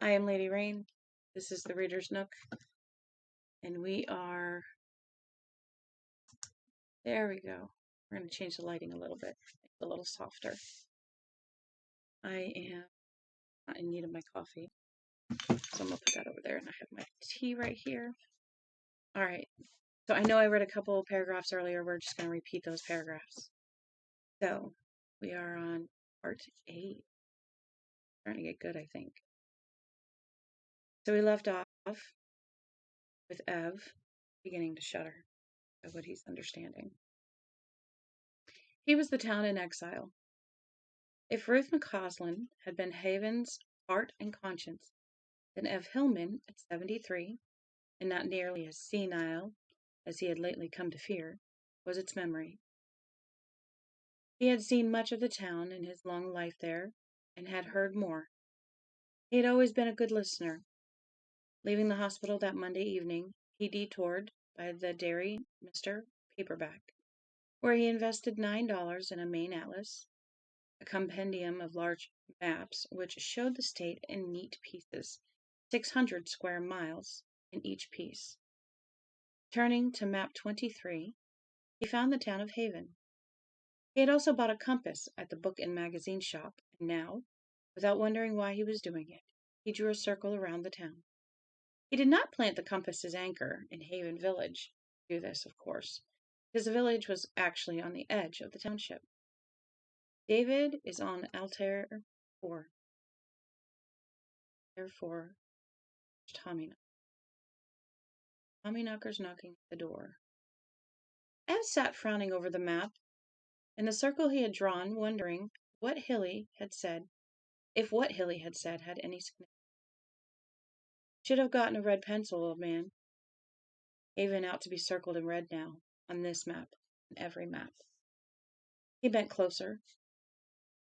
I am Lady Rain. This is the Reader's Nook, and we are. There we go. We're going to change the lighting a little bit, make it a little softer. I am not in need of my coffee, so I'm going to put that over there, and I have my tea right here. All right. So I know I read a couple of paragraphs earlier. We're just going to repeat those paragraphs. So we are on part 8. Starting to get good, I think. So we left off with Ev beginning to shudder at what he's understanding. He was the town in exile. If Ruth McCausland had been Haven's heart and conscience, then Ev Hillman, at 73, and not nearly as senile as he had lately come to fear, was its memory. He had seen much of the town in his long life there, and had heard more. He had always been a good listener. Leaving the hospital that Monday evening, he detoured by the Dairy Mr. Paperback, where he invested $9 in a Maine atlas, a compendium of large maps which showed the state in neat pieces, 600 square miles in each piece. Turning to map 23, he found the town of Haven. He had also bought a compass at the book and magazine shop, and now, without wondering why he was doing it, he drew a circle around the town. He did not plant the compass's anchor in Haven Village. Do this, of course, because the village was actually on the edge of the township. David is on Altair 4. Therefore, Tommyknockers knocking at the door. Ev sat frowning over the map, in the circle he had drawn, wondering what Hilly had said, if what Hilly had said had any significance. Should have gotten a red pencil, old man. Haven out to be circled in red now, on this map, and every map. He bent closer.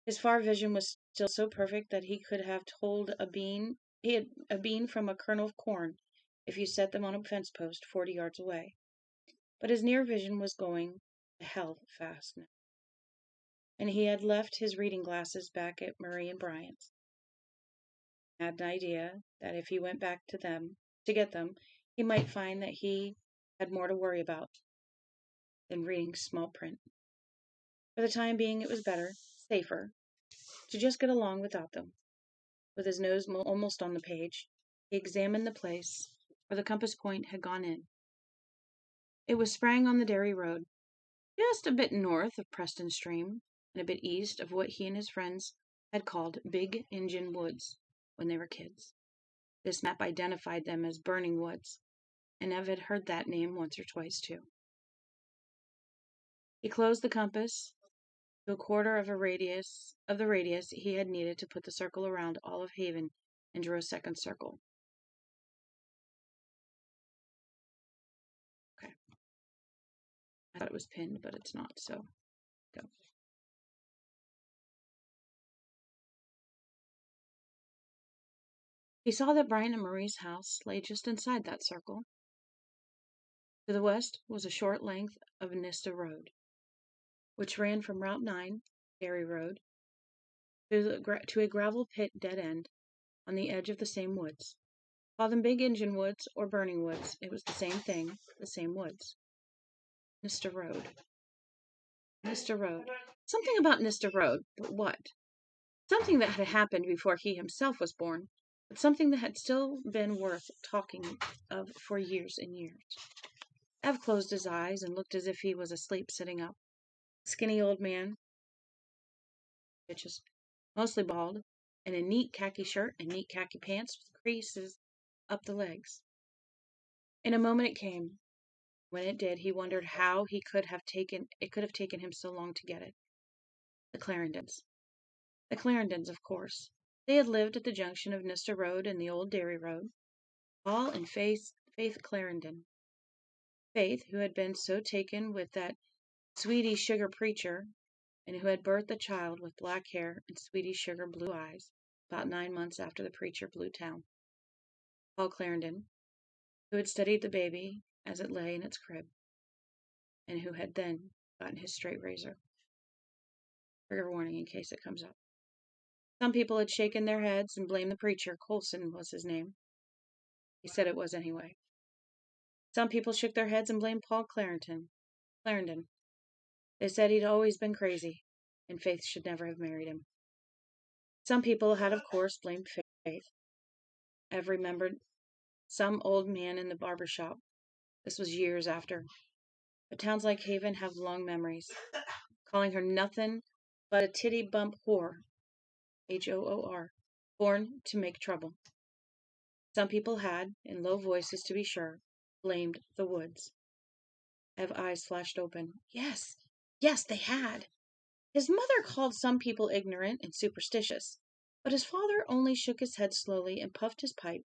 His far vision was still so perfect that he could have told a bean from a kernel of corn if you set them on a fence post 40 yards away. But his near vision was going to hell fast now, and he had left his reading glasses back at Murray and Bryant's. He had an idea that if he went back to get them, he might find that he had more to worry about than reading small print. For the time being, it was better, safer, to just get along without them. With his nose almost on the page, he examined the place where the compass point had gone in. It was sprang on the Dairy Road, just a bit north of Preston Stream, and a bit east of what he and his friends had called Big Injun Woods when they were kids. This map identified them as Burning Woods, and Ev had heard that name once or twice too. He closed the compass to a quarter of the radius he had needed to put the circle around all of Haven, and drew a second circle. Okay. I thought it was pinned, but it's not, so go. He saw that Brian and Marie's house lay just inside that circle. To the west was a short length of Nista Road, which ran from Route 9, Dairy Road, to a gravel pit dead end on the edge of the same woods. Call them Big Injun Woods or Burning Woods, it was the same thing, the same woods. Nista Road. Nista Road. Something about Nista Road, but what? Something that had happened before he himself was born, but something that had still been worth talking of for years and years. Ev closed his eyes and looked as if he was asleep sitting up. Skinny old man, bitches, mostly bald, in a neat khaki shirt and neat khaki pants with creases up the legs. In a moment it came. When it did, he wondered how it could have taken him so long to get it. The Clarendons. The Clarendons, of course. They had lived at the junction of Nista Road and the old Dairy Road. Paul and Faith Clarendon. Faith, who had been so taken with that sweetie sugar preacher, and who had birthed a child with black hair and sweetie sugar blue eyes about 9 months after the preacher blew town. Paul Clarendon, who had studied the baby as it lay in its crib, and who had then gotten his straight razor. Trigger warning in case it comes up. Some people had shaken their heads and blamed the preacher. Colson was his name. He said it was anyway. Some people shook their heads and blamed Paul Clarendon. They said he'd always been crazy, and Faith should never have married him. Some people had, of course, blamed Faith. Ev remembered some old man in the barber shop. This was years after. But towns like Haven have long memories, calling her nothing but a titty bump whore, Hoor, born to make trouble. Some people had, in low voices to be sure, blamed the woods. Ev's eyes flashed open. Yes, they had. His mother called some people ignorant and superstitious, but his father only shook his head slowly and puffed his pipe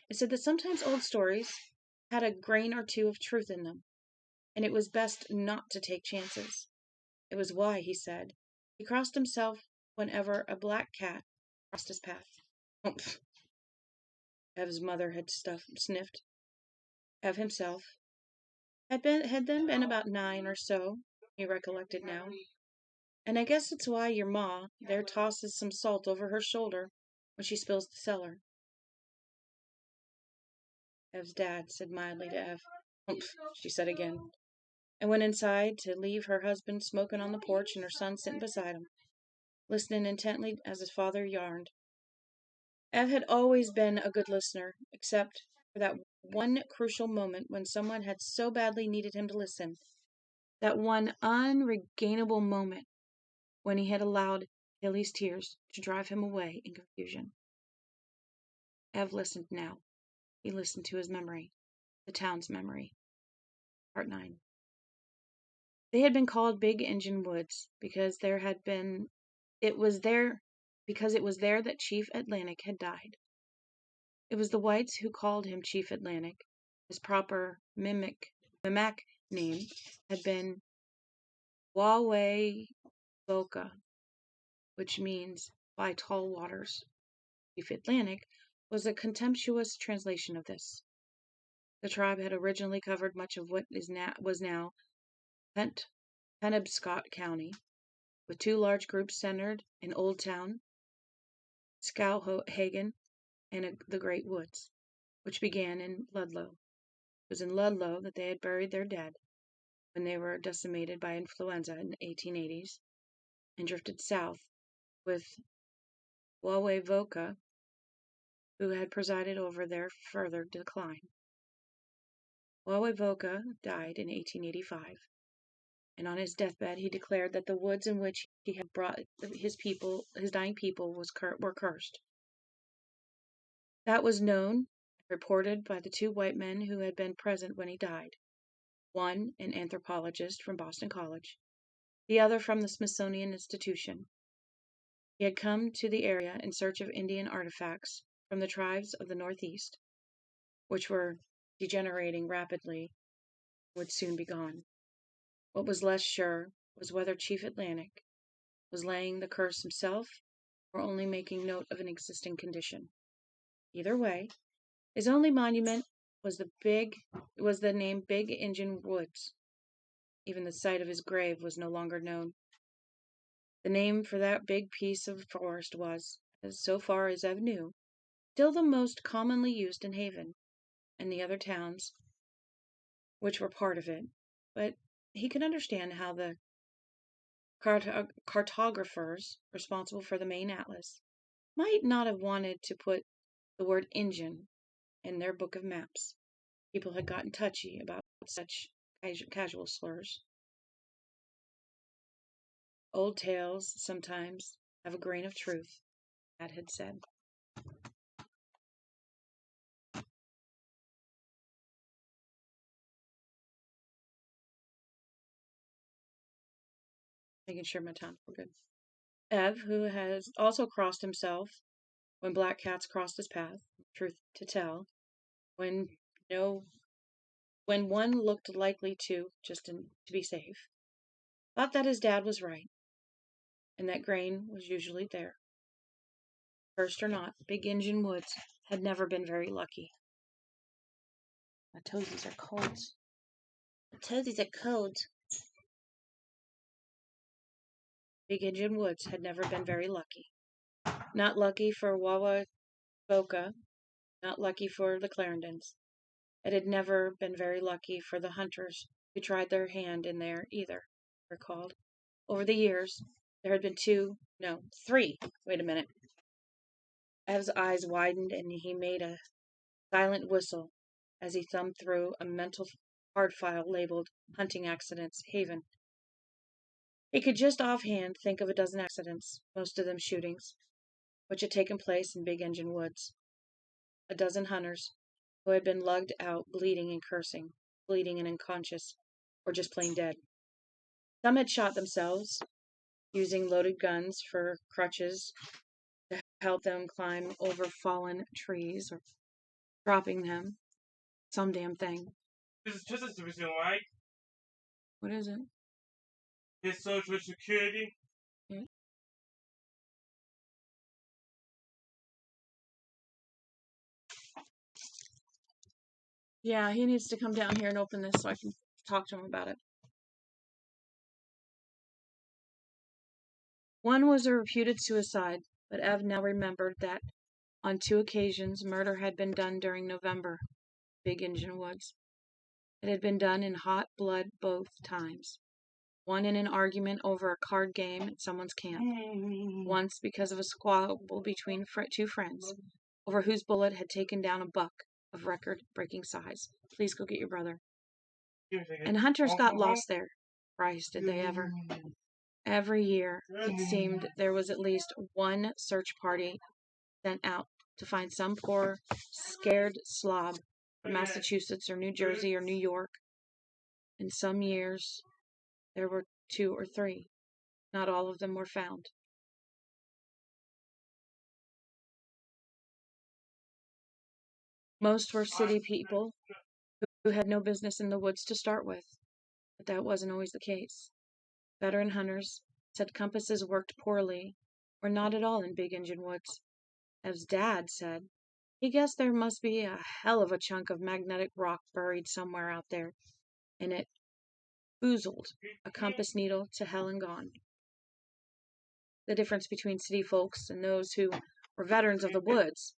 and said that sometimes old stories had a grain or two of truth in them, and it was best not to take chances. It was why, he said, he crossed himself whenever a black cat crossed his path. Humph. Ev's mother had sniffed. Ev himself had then been about 9 or so, he recollected now. And I guess it's why your ma there tosses some salt over her shoulder when she spills the cellar. Ev's dad said mildly to Ev. Humph, she said again, and went inside to leave her husband smoking on the porch and her son sitting beside him, listening intently as his father yarned. Ev had always been a good listener, except for that one crucial moment when someone had so badly needed him to listen. That one unregainable moment when he had allowed Haley's tears to drive him away in confusion. Ev listened now. He listened to his memory, the town's memory. Part 9. They had been called Big Engine Woods because it was there that Chief Atlantic had died. It was the whites who called him Chief Atlantic. His proper Mimic name had been Wawe Voka, which means by tall waters. Chief Atlantic was a contemptuous translation of this. The tribe had originally covered much of what was now Penobscot County, with 2 large groups centered in Old Town, Skowhagen, and the Great Woods, which began in Ludlow. It was in Ludlow that they had buried their dead when they were decimated by influenza in the 1880s and drifted south with Wawevoka, who had presided over their further decline. Wawevoka died in 1885, and on his deathbed he declared that the woods in which he had brought his dying people, were cursed. That was known and reported by the 2 white men who had been present when he died, one an anthropologist from Boston College, the other from the Smithsonian Institution. He had come to the area in search of Indian artifacts from the tribes of the Northeast, which were degenerating rapidly and would soon be gone. What was less sure was whether Chief Atlantic was laying the curse himself or only making note of an existing condition. Either way, his only monument was the name Big Engine Woods. Even the site of his grave was no longer known. The name for that big piece of forest was, as so far as Ev knew, still the most commonly used in Haven and the other towns which were part of it, but he could understand how the cartographers responsible for the main atlas might not have wanted to put the word engine in their book of maps. People had gotten touchy about such casual slurs. Old tales sometimes have a grain of truth, Dad had said. Making sure my times were good. Ev, who has also crossed himself when black cats crossed his path, truth to tell, when one looked likely to, just to be safe, thought that his dad was right, and that grain was usually there. Cursed or not, Big Engine Woods had never been very lucky. My toesies are cold. Big Engine Woods had never been very lucky. Not lucky for Wawa Boca, not lucky for the Clarendons. It had never been very lucky for the hunters who tried their hand in there either, recalled. Over the years, there had been three. Wait a minute. Ev's eyes widened and he made a silent whistle as he thumbed through a mental hard file labeled Hunting Accidents, Haven. He could just offhand think of a dozen accidents, most of them shootings, which had taken place in Big Engine Woods. A dozen hunters who had been lugged out bleeding and cursing, bleeding and unconscious, or just plain dead. Some had shot themselves, using loaded guns for crutches to help them climb over fallen trees or dropping them. Some damn thing. This is Justice Division, right? What is it? It's Social Security. Yeah. Yeah, he needs to come down here and open this so I can talk to him about it. One was a reputed suicide, but Ev now remembered that on 2 occasions murder had been done during November, Big Engine Woods. It had been done in hot blood both times. One in an argument over a card game at someone's camp. Once because of a squabble between 2 friends over whose bullet had taken down a buck of record-breaking size. Please go get your brother. And hunters got lost there. Christ, did they ever. Every year, it seemed there was at least one search party sent out to find some poor, scared slob from Massachusetts or New Jersey or New York. In some years, there were 2 or 3. Not all of them were found. Most were city people who had no business in the woods to start with, but that wasn't always the case. Veteran hunters said compasses worked poorly, or not at all in Big Engine Woods. Ev's dad said he guessed there must be a hell of a chunk of magnetic rock buried somewhere out there, and it boozled a compass needle to hell and gone. The difference between city folks and those who were veterans of the woods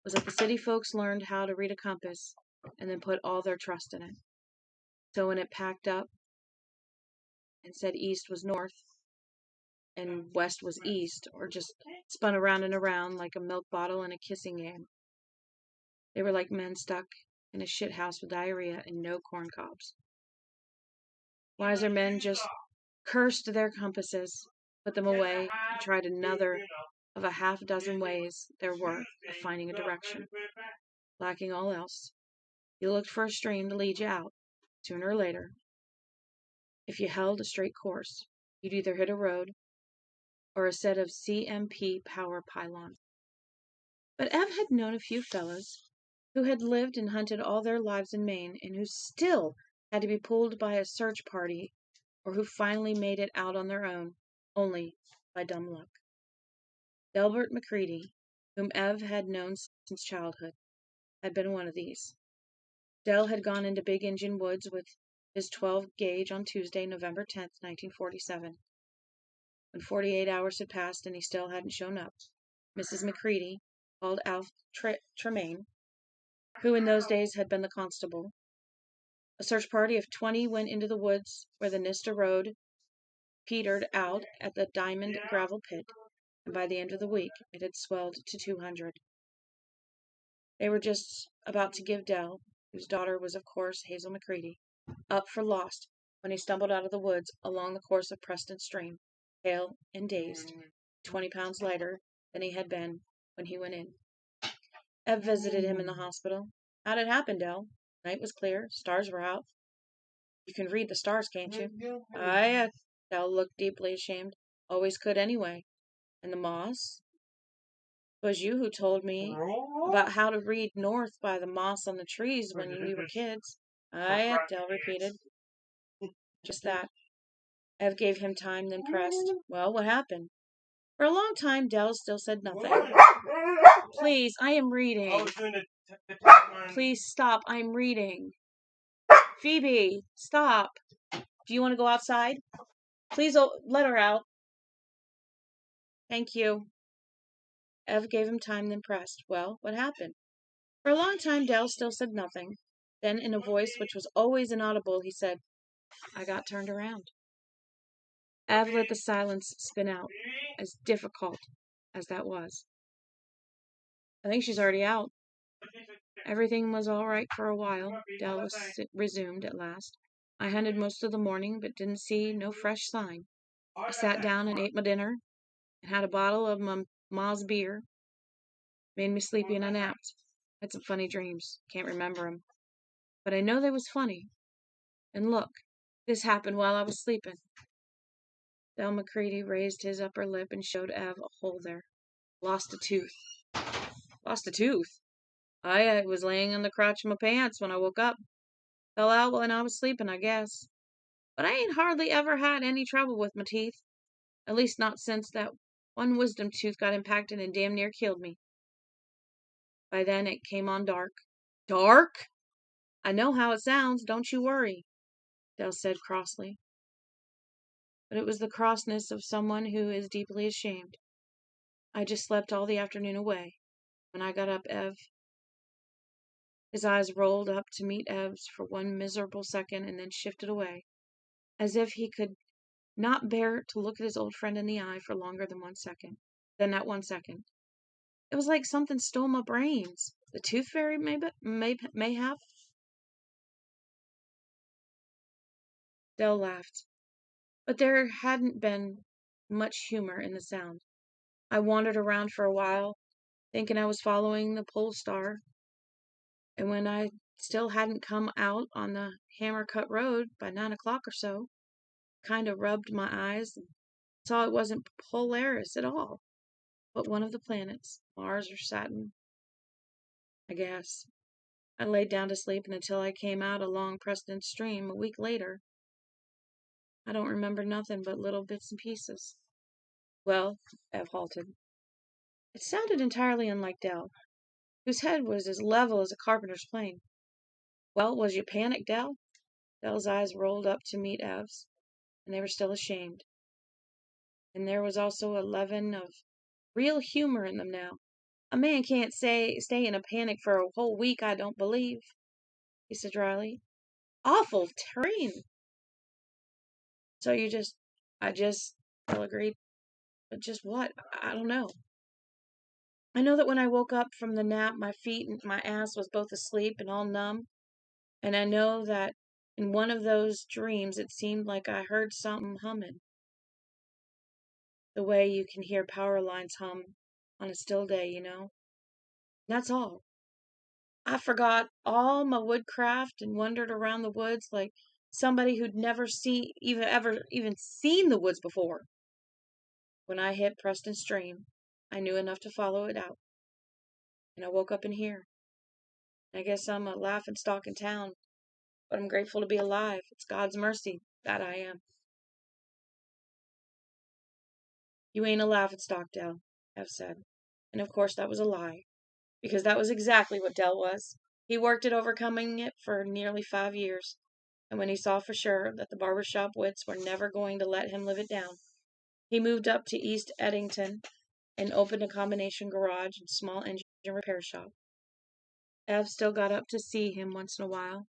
was that the city folks learned how to read a compass and then put all their trust in it. So when it packed up and said east was north and west was east, or just spun around and around like a milk bottle in a kissing game, they were like men stuck in a shit house with diarrhea and no corn cobs. Wiser men just cursed their compasses, put them away, and tried another of a half dozen ways there were of finding a direction. Lacking all else, you looked for a stream to lead you out. Sooner or later, if you held a straight course, you'd either hit a road or a set of CMP power pylons. But Ev had known a few fellows who had lived and hunted all their lives in Maine and who still had to be pulled by a search party or who finally made it out on their own, only by dumb luck. Delbert McCready, whom Ev had known since childhood, had been one of these. Del had gone into Big Engine Woods with his 12 gauge on Tuesday, November 10th, 1947. When 48 hours had passed and he still hadn't shown up, Mrs. McCready called Alf Tremaine, who in those days had been the constable. A search party of 20 went into the woods where the Nista Road petered out at the Diamond Gravel Pit, and by the end of the week it had swelled to 200. They were just about to give Del, whose daughter was of course Hazel McCready, up for lost when he stumbled out of the woods along the course of Preston Stream, pale and dazed, 20 pounds lighter than he had been when he went in. Ev visited him in the hospital. How'd it happen, Del? Night was clear, stars were out. You can read the stars, can't you? Aye. Del looked deeply ashamed. Always could anyway. And the moss? 'Twas you who told me about how to read north by the moss on the trees when we were kids. Aye, Del repeated. Just that. Ev gave him time, then pressed. Well, what happened? For a long time, Del still said nothing. Please, I am reading. Please stop, I'm reading. Phoebe, stop. Do you want to go outside? Please let her out. Thank you. Ev gave him time, then pressed. Well, what happened? For a long time, Dell still said nothing. Then, in a voice which was always inaudible, he said, I got turned around. Ev let the silence spin out, as difficult as that was. I think she's already out. Everything was all right for a while, Dell resumed at last. I hunted most of the morning, but didn't see no fresh sign. I sat down and ate my dinner, and had a bottle of my ma's beer. Made me sleepy and I napped. Had some funny dreams. Can't remember 'em. But I know they was funny. And look, this happened while I was sleeping. Del McCready raised his upper lip and showed Ev a hole there. Lost a tooth. Lost a tooth? I was laying in the crotch of my pants when I woke up. Fell out when I was sleeping, I guess. But I ain't hardly ever had any trouble with my teeth. At least not since that one wisdom tooth got impacted and damn near killed me. By then it came on dark. Dark? I know how it sounds, don't you worry, Del said crossly. But it was the crossness of someone who is deeply ashamed. I just slept all the afternoon away. When I got up, his eyes rolled up to meet Ev's for one miserable second and then shifted away, as if he could not bear to look at his old friend in the eye for longer than 1 second. Then that 1 second. It was like something stole my brains. The tooth fairy, mayhap? Del laughed. But there hadn't been much humor in the sound. I wandered around for a while, thinking I was following the pole star, and when I still hadn't come out on the hammer-cut road by 9 o'clock or so, kind of rubbed my eyes and saw it wasn't Polaris at all, but one of the planets, Mars or Saturn, I guess. I laid down to sleep until I came out along Preston Stream a week later. I don't remember nothing but little bits and pieces. Well, Ev halted. It sounded entirely unlike Del, whose head was as level as a carpenter's plane. Well, was you panicked, Del? Del's eyes rolled up to meet Ev's, and they were still ashamed. And there was also a leaven of real humor in them now. A man can't stay in a panic for a whole week, I don't believe, he said dryly. Awful terrain. So Del agreed. But just what? I don't know. I know that when I woke up from the nap, my feet and my ass was both asleep and all numb. And I know that in one of those dreams it seemed like I heard something humming. The way you can hear power lines hum on a still day, you know. That's all. I forgot all my woodcraft and wandered around the woods like somebody who'd never even seen the woods before. When I hit Preston Stream, I knew enough to follow it out. And I woke up in here. I guess I'm a laughing stock in town, but I'm grateful to be alive. It's God's mercy, that I am. You ain't a laughing stock, Del, Ev said. And of course that was a lie, because that was exactly what Del was. He worked at overcoming it for nearly 5 years, and when he saw for sure that the barbershop wits were never going to let him live it down, he moved up to East Eddington and opened a combination garage and small engine repair shop. Ev still got up to see him once in a while,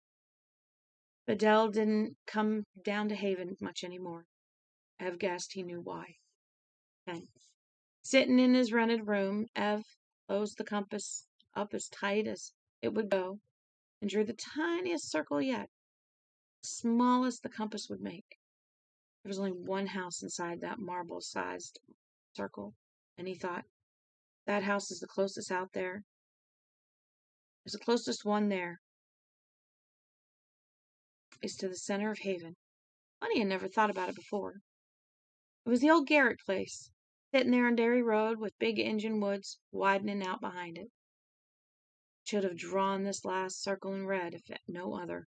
but Del didn't come down to Haven much anymore. Ev guessed he knew why. Then, sitting in his rented room, Ev closed the compass up as tight as it would go and drew the tiniest circle yet, the smallest the compass would make. There was only one house inside that marble-sized circle, and he thought, that house is the closest out there. There's the closest one there is to the center of Haven. Funny, I never thought about it before. It was the old Garrett place, sitting there on Derry Road with big engine woods widening out behind it. Should have drawn this last circle in red, if no other.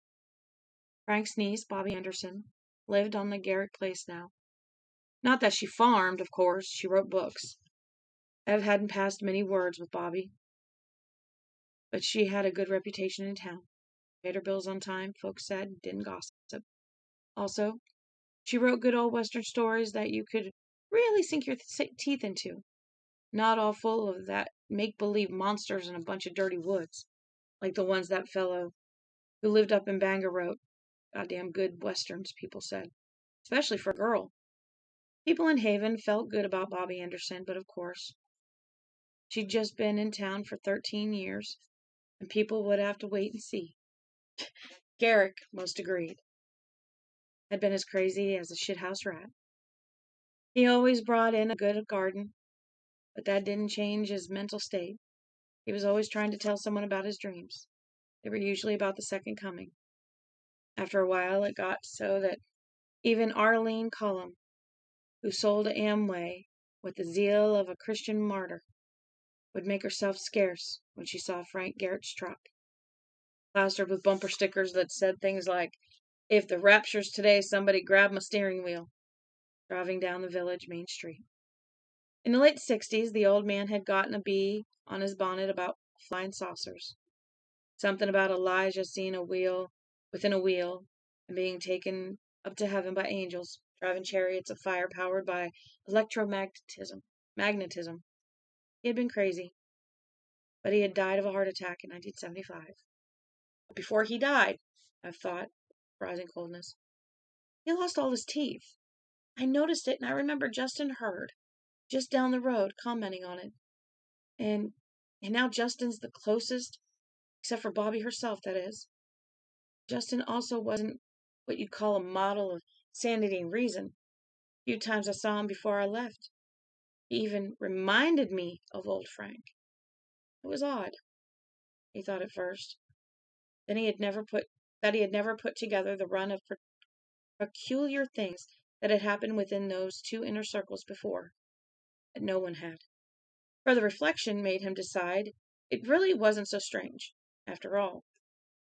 Frank's niece, Bobbi Anderson, lived on the Garrett place now. Not that she farmed, of course. She wrote books. Ev hadn't passed many words with Bobbi, but she had a good reputation in town. Paid her bills on time, folks said, didn't gossip. Also, she wrote good old Western stories that you could really sink your teeth into. not all full of that make-believe monsters and a bunch of dirty woods, like the ones that fellow who lived up in Bangor wrote. Goddamn good westerns, people said, especially for a girl. People in Haven felt good about Bobbi Anderson, but of course, she'd just been in town for 13 years, and people would have to wait and see. Garrick, most agreed, had been as crazy as a shithouse rat. He always brought in a good garden, but that didn't change his mental state. He was always trying to tell someone about his dreams. They were usually about the second coming. After a while, it got so that even Arlene Cullum, who sold Amway with the zeal of a Christian martyr, would make herself scarce when she saw Frank Garrett's truck, plastered with bumper stickers that said things like, "If the rapture's today, somebody grab my steering wheel," driving down the village main street. In the late 60s, the old man had gotten a bee on his bonnet about flying saucers. Something about Elijah seeing a wheel within a wheel and being taken up to heaven by angels, driving chariots of fire powered by magnetism. He had been crazy, but he had died of a heart attack in 1975. But before he died, I've thought, rising coldness, he lost all his teeth. I noticed it, and I remember Justin Hurd, just down the road, commenting on it. And now Justin's the closest, except for Bobbi herself, that is. Justin also wasn't what you'd call a model of sanity and reason. A few times I saw him before I left. He even reminded me of old Frank. It was odd, he thought at first. Then he had never put together the run of peculiar things that had happened within those two inner circles before, that no one had. Further reflection made him decide it really wasn't so strange, after all.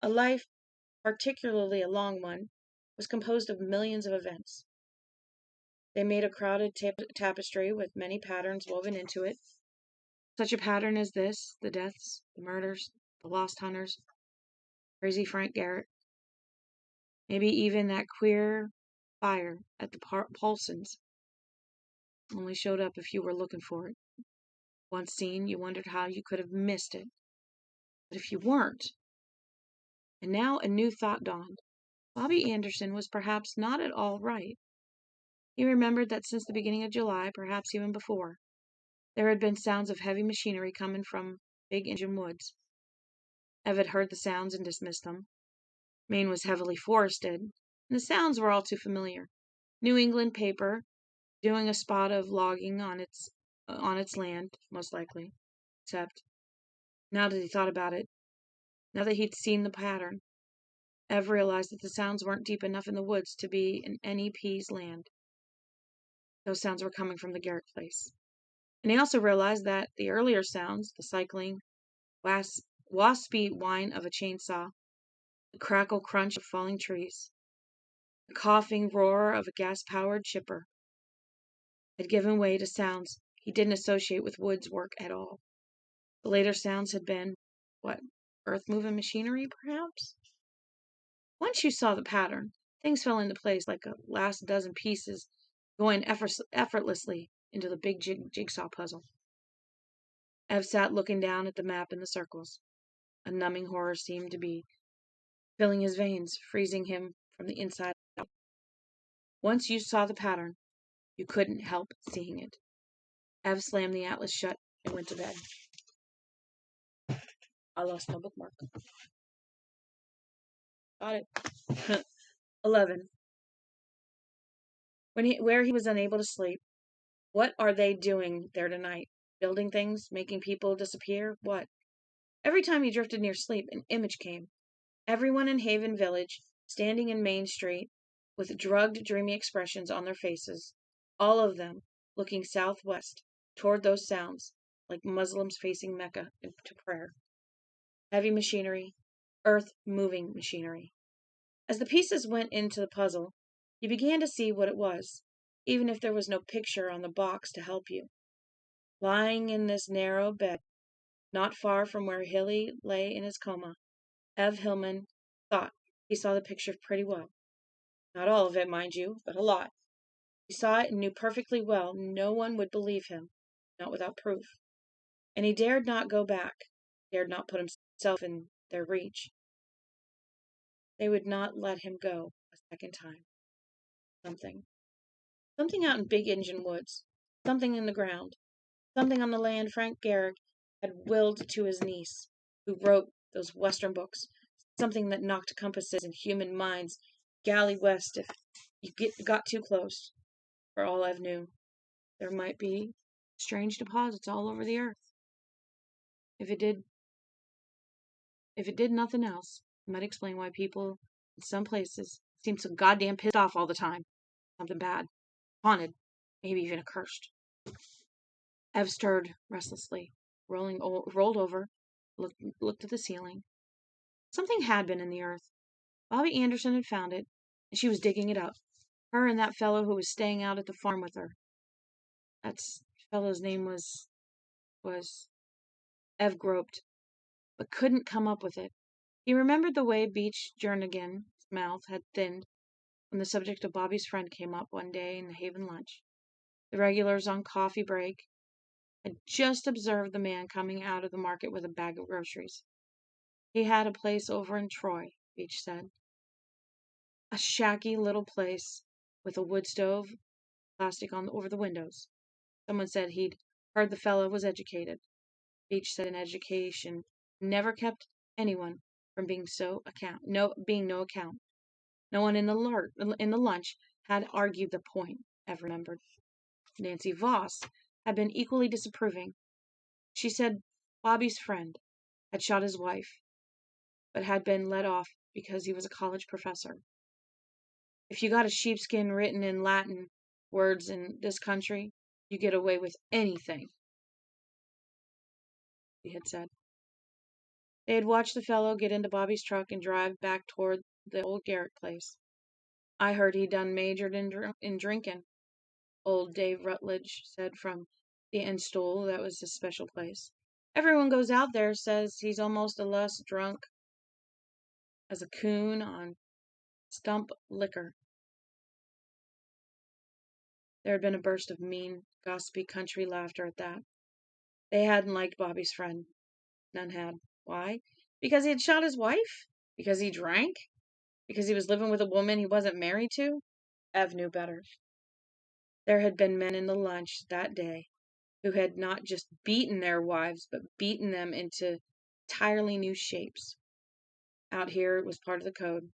A life, particularly a long one, was composed of millions of events. They made a crowded tapestry with many patterns woven into it. Such a pattern as this: the deaths, the murders, the lost hunters, crazy Frank Garrett. Maybe even that queer fire at the Paulsons only showed up if you were looking for it. Once seen, you wondered how you could have missed it. But if you weren't... And now a new thought dawned. Bobbi Anderson was perhaps not at all right. He remembered that since the beginning of July, perhaps even before, there had been sounds of heavy machinery coming from Big Engine Woods. Ev had heard the sounds and dismissed them. Maine was heavily forested, and the sounds were all too familiar. New England paper doing a spot of logging on its land, most likely. Except, now that he thought about it, now that he'd seen the pattern, Ev realized that the sounds weren't deep enough in the woods to be in NEP's land. Those sounds were coming from the Garrett place. And he also realized that the earlier sounds, the cycling, waspy whine of a chainsaw, the crackle crunch of falling trees, the coughing roar of a gas-powered chipper, had given way to sounds he didn't associate with woods work at all. The later sounds had been, earth-moving machinery, perhaps? Once you saw the pattern, things fell into place like a last dozen pieces going effortlessly into the big jigsaw puzzle. Ev sat looking down at the map and the circles. A numbing horror seemed to be filling his veins, freezing him from the inside out. Once you saw the pattern, you couldn't help seeing it. Ev slammed the atlas shut and went to bed. I lost my bookmark. Got it. 11. Where he was unable to sleep. What are they doing there tonight? Building things? Making people disappear? What? Every time he drifted near sleep, an image came. Everyone in Haven Village, standing in Main Street, with drugged, dreamy expressions on their faces. All of them looking southwest, toward those sounds, like Muslims facing Mecca to prayer. Heavy machinery, earth-moving machinery. As the pieces went into the puzzle, you began to see what it was, even if there was no picture on the box to help you. Lying in this narrow bed, not far from where Hilly lay in his coma, Ev Hillman thought he saw the picture pretty well. Not all of it, mind you, but a lot. He saw it and knew perfectly well no one would believe him, not without proof. and he dared not go back, dared not put himself in their reach. They would not let him go a second time. Something out in Big Injun Woods, something in the ground, something on the land Frank Garrick had willed to his niece, who wrote those Western books, something that knocked compasses in human minds galley west if you got too close. For all I've knew, there might be strange deposits all over the earth. If it did nothing else, it might explain why people in some places seem so goddamn pissed off all the time. Something bad, haunted, maybe even accursed. Ev stirred restlessly, rolled over, looked at the ceiling. Something had been in the earth. Bobbi Anderson had found it, and she was digging it up. Her and that fellow who was staying out at the farm with her. That fellow's name was... Ev groped, but couldn't come up with it. He remembered the way Beach Jernigan's mouth had thinned when the subject of Bobby's friend came up one day in the Haven lunch. The regulars on coffee break had just observed the man coming out of the market with a bag of groceries. He had a place over in Troy, Beach said. A shacky little place with a wood stove, plastic over the windows. Someone said he'd heard the fellow was educated. Beach said an education never kept anyone from being no account. No one in the lunch had argued the point, Ev remembered. Nancy Voss had been equally disapproving. She said Bobby's friend had shot his wife, but had been let off because he was a college professor. If you got a sheepskin written in Latin words in this country, you get away with anything, he had said. They had watched the fellow get into Bobby's truck and drive back toward the old Garrett place. I heard he done majored in drinking, old Dave Rutledge said from the end stool. That was his special place. Everyone goes out there says he's almost a less drunk as a coon on stump liquor. There had been a burst of mean, gossipy country laughter at that. They hadn't liked Bobby's friend. None had. Why? Because he had shot his wife? Because he drank? Because he was living with a woman he wasn't married to? Ev knew better. There had been men in the lunch that day who had not just beaten their wives, but beaten them into entirely new shapes. Out here it was part of the code.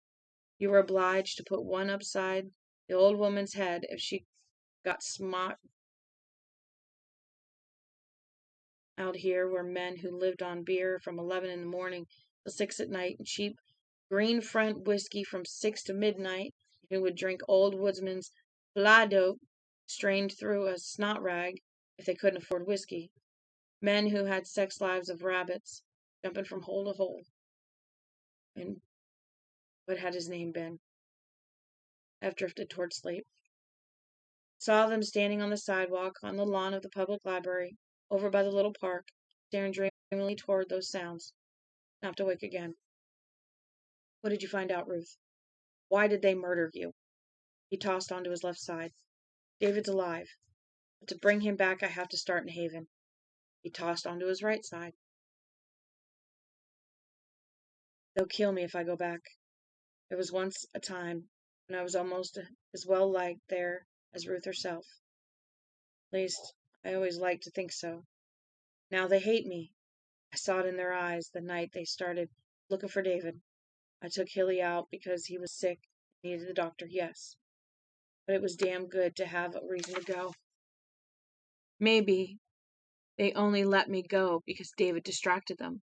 You were obliged to put one upside the old woman's head if she got smart. Out here were men who lived on beer from 11 in the morning till 6 at night, and cheap green front whiskey from 6 to midnight, and who would drink old woodsman's fly dope strained through a snot rag if they couldn't afford whiskey. Men who had sex lives of rabbits, jumping from hole to hole. And what had his name been? Ev drifted toward sleep. Saw them standing on the sidewalk on the lawn of the public library, over by the little park, staring dreamily toward those sounds. Snapped awake again. What did you find out, Ruth? Why did they murder you? He tossed onto his left side. David's alive. But to bring him back, I have to start in Haven. He tossed onto his right side. They'll kill me if I go back. There was once a time when I was almost as well liked there as Ruth herself. At least, I always liked to think so. Now they hate me. I saw it in their eyes the night they started looking for David. I took Hilly out because he was sick and needed the doctor, yes. But it was damn good to have a reason to go. Maybe they only let me go because David distracted them.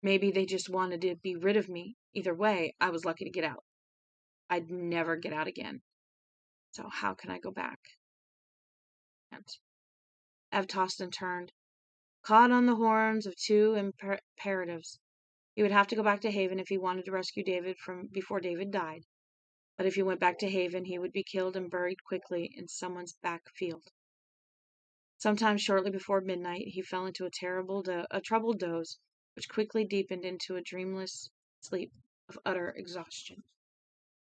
Maybe they just wanted to be rid of me. Either way, I was lucky to get out. I'd never get out again. So how can I go back? Ev tossed and turned, caught on the horns of two imperatives. He would have to go back to Haven if he wanted to rescue David from before David died. But if he went back to Haven, he would be killed and buried quickly in someone's back field. Sometime shortly before midnight, he fell into a troubled doze, which quickly deepened into a dreamless sleep of utter exhaustion.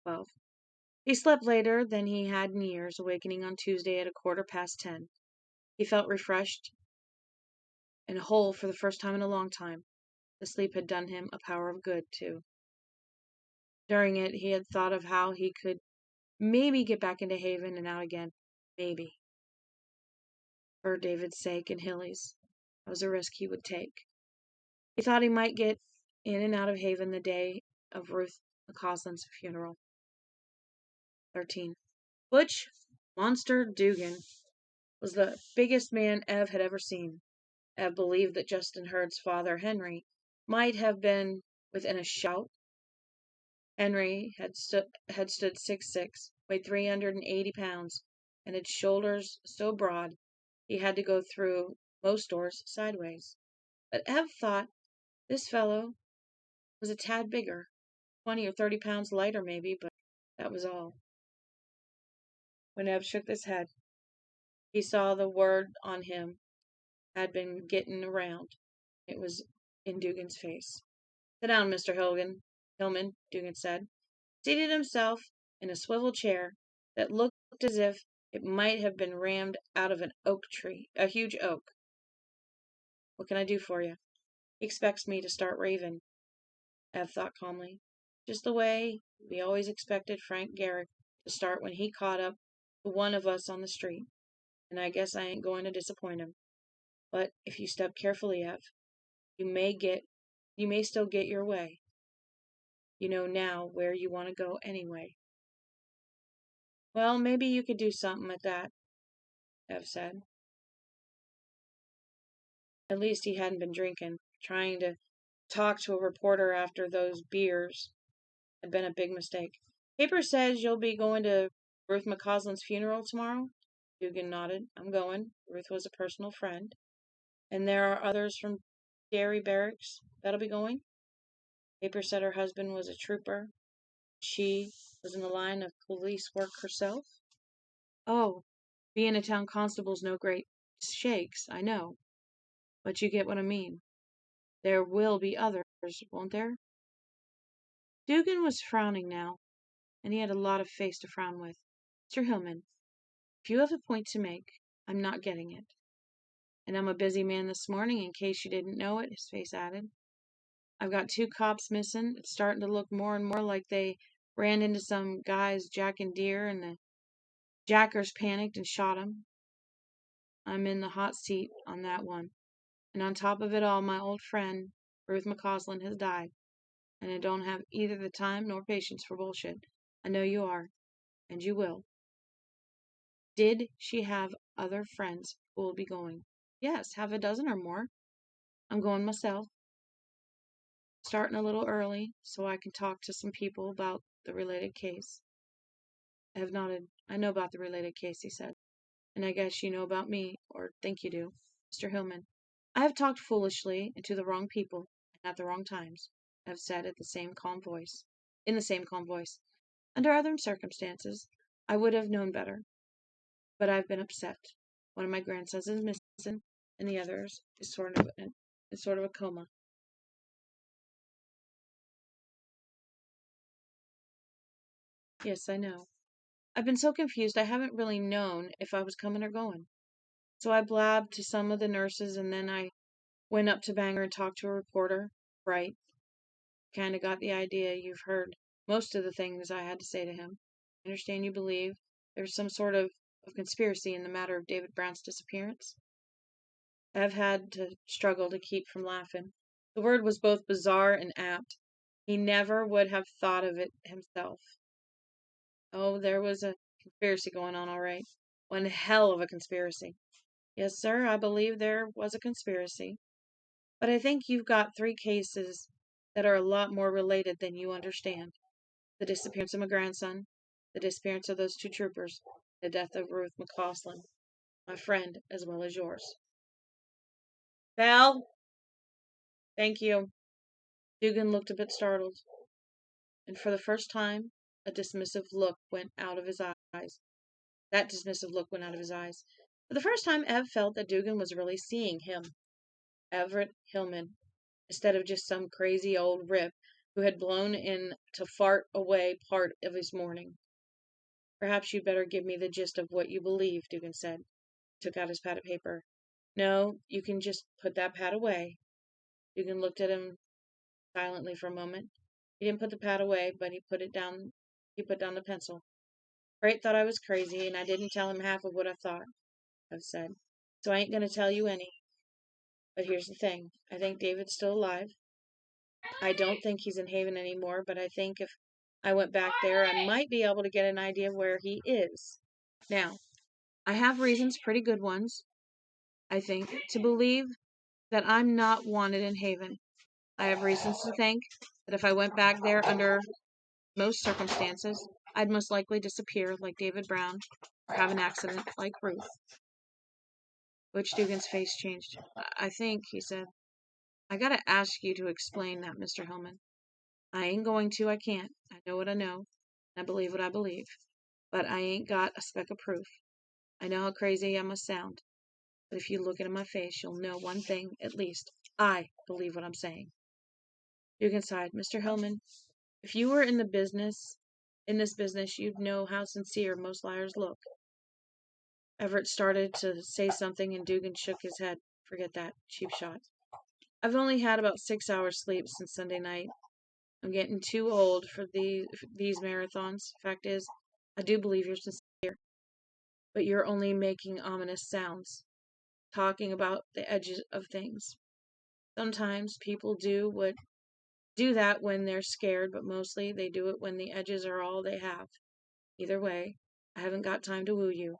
12. He slept later than he had in years, awakening on Tuesday at 10:15. He felt refreshed and whole for the first time in a long time. The sleep had done him a power of good, too. During it, he had thought of how he could maybe get back into Haven and out again. Maybe. For David's sake and Hilly's. That was a risk he would take. He thought he might get in and out of Haven the day of Ruth McCausland's funeral. 13. Butch Monster Dugan was the biggest man Ev had ever seen. Ev believed that Justin Hurd's father, Henry, might have been within a shout. Henry had stood 6'6", weighed 380 pounds, and had shoulders so broad he had to go through most doors sideways. But Ev thought this fellow was a tad bigger, 20 or 30 pounds lighter maybe, but that was all. When Ev shook his head, he saw the word on him had been getting around. It was in Dugan's face. Sit down, Mr. Hillman, Dugan said, seated himself in a swivel chair that looked as if it might have been rammed out of an oak tree, a huge oak. What can I do for you? He expects me to start raving, Ev thought calmly, just the way we always expected Frank Garrick to start when he caught up to one of us on the street, and I guess I ain't going to disappoint him. But if you step carefully, Ev, you may still get your way. You know now where you want to go anyway. Well, maybe you could do something at that, Ev said. At least he hadn't been drinking. Trying to talk to a reporter after those beers had been a big mistake. Paper says you'll be going to Ruth McCausland's funeral tomorrow? Dugan nodded. I'm going. Ruth was a personal friend. And there are others from Dairy Barracks that'll be going? Paper said her husband was a trooper. She was in the line of police work herself. Oh, being a town constable's no great shakes, I know. But you get what I mean. There will be others, won't there? Dugan was frowning now, and he had a lot of face to frown with. Mr. Hillman, if you have a point to make, I'm not getting it. And I'm a busy man this morning, in case you didn't know it, his face added. I've got 2 cops missing. It's starting to look more and more like they ran into some guys jacking deer, and the jackers panicked and shot 'em. I'm in the hot seat on that one. And on top of it all, my old friend, Ruth McCausland, has died. And I don't have either the time nor patience for bullshit. I know you are. And you will. Did she have other friends who will be going? Yes, half a dozen or more. I'm going myself. Starting a little early, so I can talk to some people about the related case. Ev nodded. I know about the related case, he said. And I guess you know about me, or think you do. Mr. Hillman, I have talked foolishly and to the wrong people, and at the wrong times, Ev said in the same calm voice. Under other circumstances, I would have known better. But I've been upset. One of my grandsons is missing, and the other is sort of a coma. Yes, I know. I've been so confused I haven't really known if I was coming or going. So I blabbed to some of the nurses, and then I went up to Bangor and talked to a reporter. Right. Kinda got the idea you've heard most of the things I had to say to him. I understand you believe there's some sort of conspiracy in the matter of David Brown's disappearance. I've had to struggle to keep from laughing. The word was both bizarre and apt. He never would have thought of it himself. Oh, there was a conspiracy going on, all right. One hell of a conspiracy. Yes, sir, I believe there was a conspiracy. But I think you've got 3 cases that are a lot more related than you understand. The disappearance of my grandson, the disappearance of those 2 troopers, the death of Ruth McCausland, my friend as well as yours. Val? Thank you. Dugan looked a bit startled, and for the first time, a dismissive look went out of his eyes. That dismissive look went out of his eyes. For the first time, Ev felt that Dugan was really seeing him. Everett Hillman, instead of just some crazy old rip who had blown in to fart away part of his morning. Perhaps you'd better give me the gist of what you believe, Dugan said. He took out his pad of paper. No, you can just put that pad away. Dugan looked at him silently for a moment. He didn't put the pad away, but he put down the pencil. Wright thought I was crazy, and I didn't tell him half of what I've said. So I ain't gonna tell you any. But here's the thing. I think David's still alive. I don't think he's in Haven anymore, but I think if I went back there, I might be able to get an idea of where he is. Now, I have reasons, pretty good ones, I think, to believe that I'm not wanted in Haven. I have reasons to think that if I went back there under most circumstances, I'd most likely disappear like David Brown or have an accident like Ruth. Butch Dugan's face changed. I think, he said, I gotta ask you to explain that, Mr. Hillman. I ain't going to, I can't. I know what I know, and I believe what I believe. But I ain't got a speck of proof. I know how crazy I must sound. But if you look into my face, you'll know one thing, at least. I believe what I'm saying. Dugan sighed. Mr. Hillman, if you were in this business, you'd know how sincere most liars look. Everett started to say something, and Dugan shook his head. Forget that. Cheap shot. I've only had about 6 hours sleep since Sunday night. I'm getting too old for these marathons. Fact is, I do believe you're sincere. But you're only making ominous sounds. Talking about the edges of things. Sometimes people do that when they're scared, but mostly they do it when the edges are all they have. Either way, I haven't got time to woo you.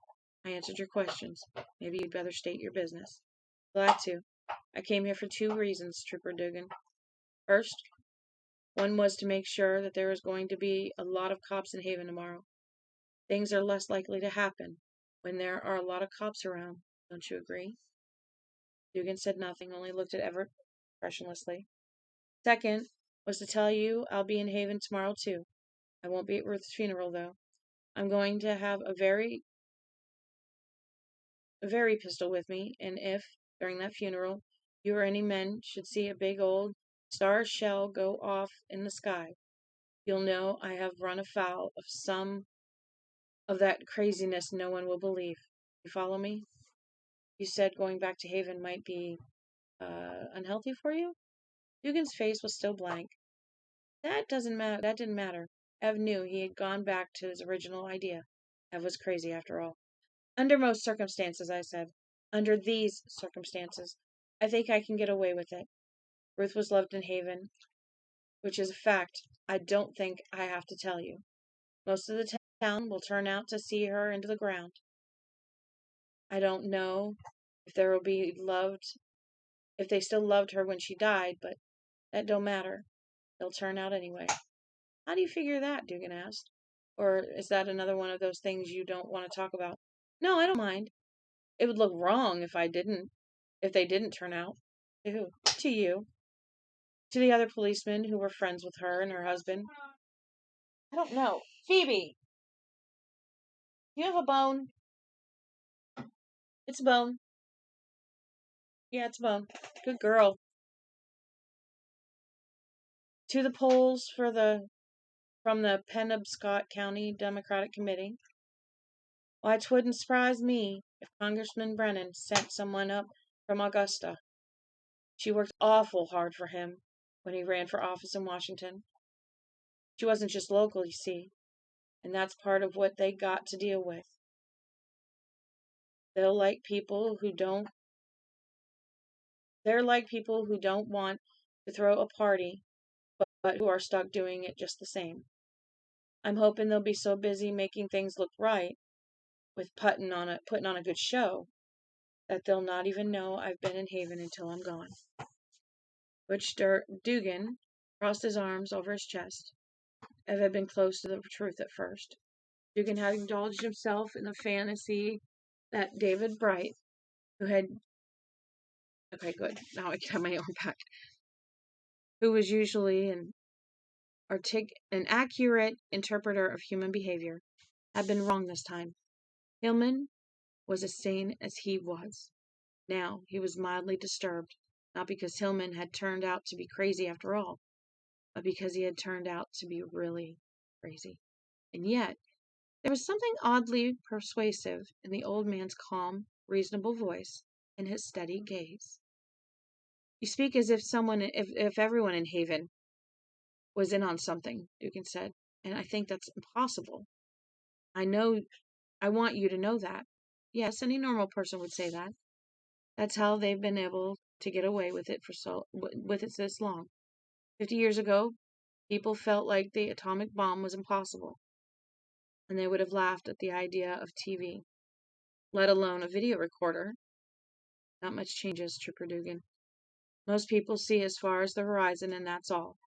I answered your questions. Maybe you'd better state your business. Glad to. I came here for 2 reasons, Trooper Dugan. First, one was to make sure that there was going to be a lot of cops in Haven tomorrow. Things are less likely to happen when there are a lot of cops around. Don't you agree? Dugan said nothing, only looked at Everett expressionlessly. Second was to tell you I'll be in Haven tomorrow, too. I won't be at Ruth's funeral, though. I'm going to have a very pistol with me, and if, during that funeral, you or any men should see a big old star shell go off in the sky, you'll know I have run afoul of some of that craziness no one will believe. You follow me? You said going back to Haven might be unhealthy for you? Dugan's face was still blank. That didn't matter. Ev knew he had gone back to his original idea. Ev was crazy after all. Under most circumstances, I said. Under these circumstances, I think I can get away with it. Ruth was loved in Haven, which is a fact I don't think I have to tell you. Most of the town will turn out to see her into the ground. I don't know if they still loved her when she died, but that don't matter. They'll turn out anyway. How do you figure that? Dugan asked. Or is that another one of those things you don't want to talk about? No, I don't mind. It would look wrong if they didn't turn out. To who? To you. To the other policemen who were friends with her and her husband. I don't know. Phoebe! Do you have a bone? It's a bone. Yeah, it's a bone. Good girl. To the polls from the Penobscot County Democratic Committee. Why, 'twouldn't surprise me if Congressman Brennan sent someone up from Augusta. She worked awful hard for him when he ran for office in Washington. She wasn't just local, you see, and that's part of what they got to deal with. They're like people who don't want to throw a party, but who are stuck doing it just the same. I'm hoping they'll be so busy making things look right, with putting on a good show, that they'll not even know I've been in Haven until I'm gone. Butch Dugan crossed his arms over his chest. Ev had been close to the truth at first. Dugan had indulged himself in the fantasy that David Bright, okay, good, now I can have my own back, who was usually an accurate interpreter of human behavior, had been wrong this time. Hillman was as sane as he was. Now he was mildly disturbed, not because Hillman had turned out to be crazy after all, but because he had turned out to be really crazy. And yet, there was something oddly persuasive in the old man's calm, reasonable voice in his steady gaze. You speak as if if everyone in Haven was in on something, Dugan said, and I think that's impossible. I want you to know that. Yes, any normal person would say that. That's how they've been able to get away with it with it this long. 50 years ago, people felt like the atomic bomb was impossible, and they would have laughed at the idea of TV, let alone a video recorder. Not much changes, Trooper Dugan. Most people see as far as the horizon, and that's all.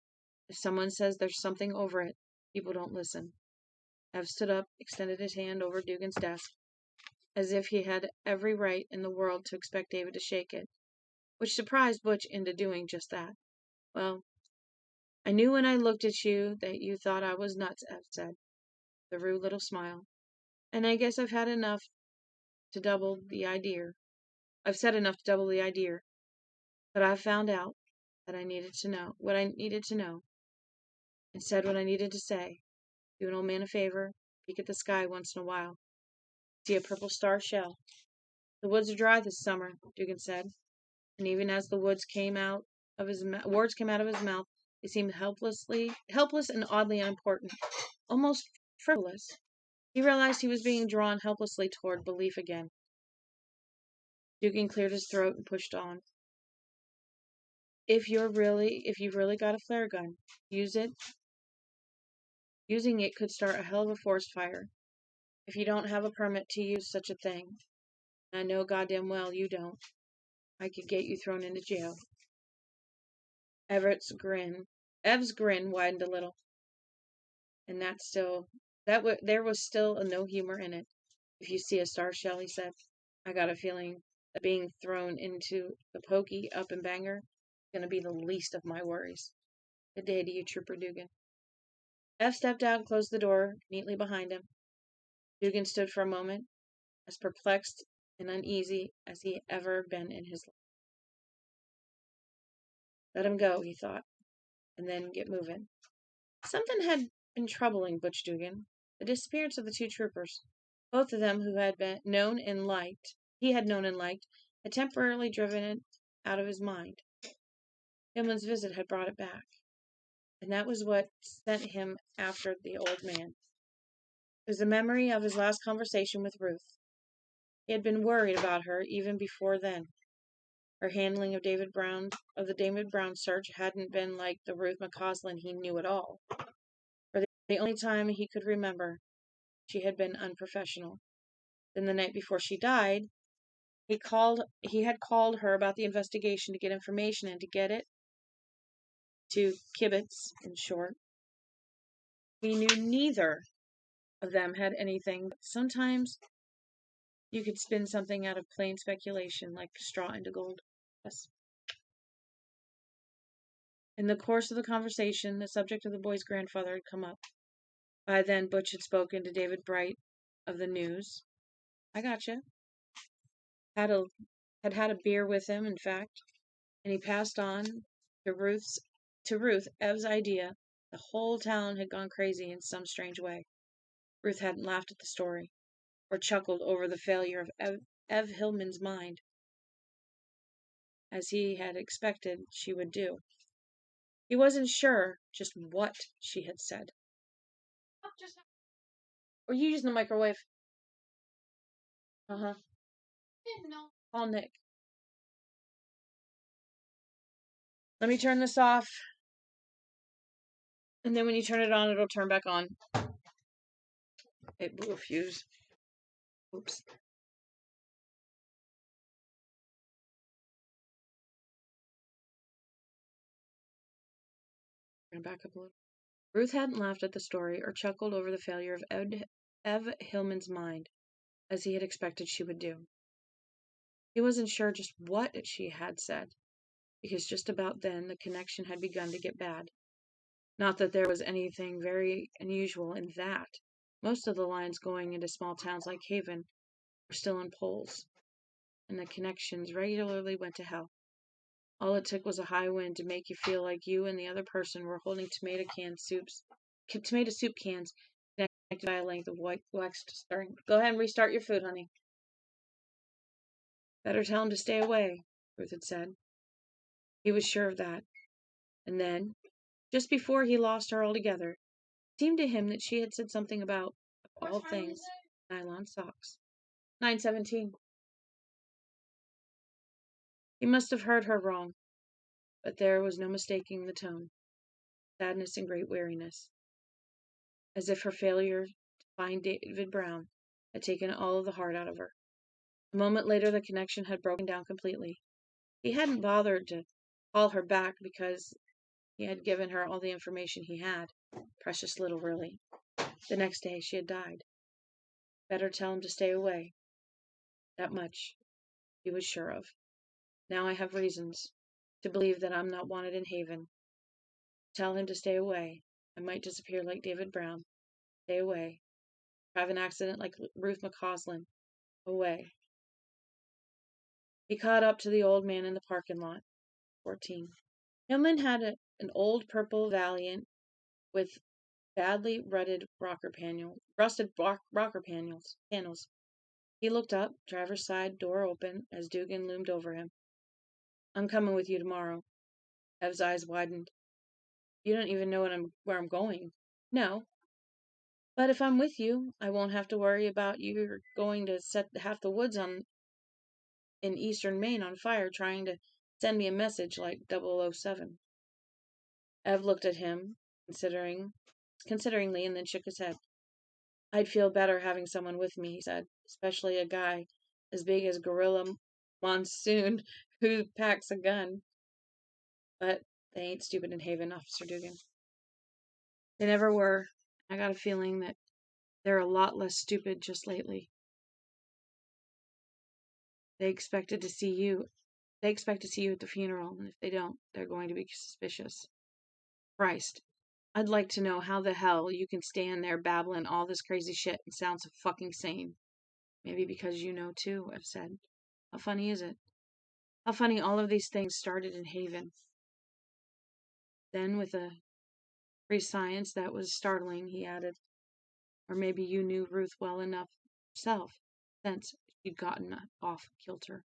If someone says there's something over it, people don't listen. Ev stood up, extended his hand over Dugan's desk, as if he had every right in the world to expect David to shake it, which surprised Butch into doing just that. Well, I knew when I looked at you that you thought I was nuts, Ev said, with a rude little smile. And I guess I've had enough to double the idea. I've said enough to double the idea. But I've found out that I needed to know what I needed to know, and said what I needed to say. Do an old man a favor, peek at the sky once in a while. See a purple star shell. The woods are dry this summer, Dugan said, and even as the words came out of his mouth, they seemed helpless and oddly unimportant, almost frivolous. He realized he was being drawn helplessly toward belief again. Dugan cleared his throat and pushed on. If you've really got a flare gun, use it. Using it could start a hell of a forest fire. If you don't have a permit to use such a thing, and I know goddamn well you don't, I could get you thrown into jail. Ev's grin widened a little, and there was still no humor in it. If you see a star shell, he said, I got a feeling that being thrown into the pokey up in Bangor is going to be the least of my worries. Good day to you, Trooper Dugan. Ev stepped out and closed the door neatly behind him. Dugan stood for a moment, as perplexed and uneasy as he had ever been in his life. Let him go, he thought, and then get moving. Something had been troubling Butch Dugan. The disappearance of the two troopers, both of them who he had known and liked, had temporarily driven it out of his mind. Hillman's visit had brought it back, and that was what sent him after the old man. It was the memory of his last conversation with Ruth. He had been worried about her even before then. Her handling of the David Brown search hadn't been like the Ruth McCausland he knew at all. For the only time he could remember, she had been unprofessional. Then the night before she died, he had called her about the investigation to get information and to get it to kibitz, in short. He knew neither of them had anything, but sometimes you could spin something out of plain speculation, like straw into gold. Yes. In the course of the conversation, the subject of the boy's grandfather had come up. By then, Butch had spoken to David Bright of the News. I gotcha. Had had a beer with him, in fact, and he passed on to Ruth Ev's idea the whole town had gone crazy in some strange way. Ruth hadn't laughed at the story, or chuckled over the failure of Ev Hillman's mind, as he had expected she would do. He wasn't sure just what she had said. Or you using the microwave? Uh-huh. Call Nick. Let me turn this off. And then when you turn it on, it'll turn back on. It blew a fuse. Oops. I'm gonna back up a little. Ruth hadn't laughed at the story or chuckled over the failure of Ev Hillman's mind, as he had expected she would do. He wasn't sure just what she had said, because just about then the connection had begun to get bad. Not that there was anything very unusual in that. Most of the lines going into small towns like Haven were still in poles, and the connections regularly went to hell. All it took was a high wind to make you feel like you and the other person were holding tomato soup cans connected by a length of wax string. Go ahead and restart your food, honey. Better tell him to stay away, Ruth had said. He was sure of that. And then, just before he lost her altogether, it seemed to him that she had said something about, of all things, nylon socks. 9:17. He must have heard her wrong, but there was no mistaking the tone. Sadness and great weariness. As if her failure to find David Brown had taken all of the heart out of her. A moment later the connection had broken down completely. He hadn't bothered to call her back because he had given her all the information he had. Precious little, really. The next day she had died. Better tell him to stay away. That much he was sure of. Now I have reasons to believe that I'm not wanted in Haven. Tell him to stay away. I might disappear like David Brown. Stay away. Have an accident like Ruth McCausland. Away. He caught up to the old man in the parking lot. 14. Himlin had an old purple Valiant with badly rusted rocker panels. He looked up, driver's side door open, as Dugan loomed over him. I'm coming with you tomorrow. Ev's eyes widened. You don't even know where I'm going. No. But if I'm with you, I won't have to worry about you going to set half the woods in eastern Maine on fire trying to send me a message like 007. Ev looked at him, consideringly, and then shook his head. I'd feel better having someone with me, he said, especially a guy as big as Gorilla Monsoon who packs a gun. But they ain't stupid in Haven, Officer Dugan. They never were. I got a feeling that they're a lot less stupid just lately. They expect to see you at the funeral, and if they don't, they're going to be suspicious. Christ. I'd like to know how the hell you can stand there babbling all this crazy shit and sound so fucking sane. Maybe because you know too, I've said. How funny is it? How funny all of these things started in Haven. Then, with a prescience that was startling, he added, or maybe you knew Ruth well enough yourself, since she'd gotten off kilter.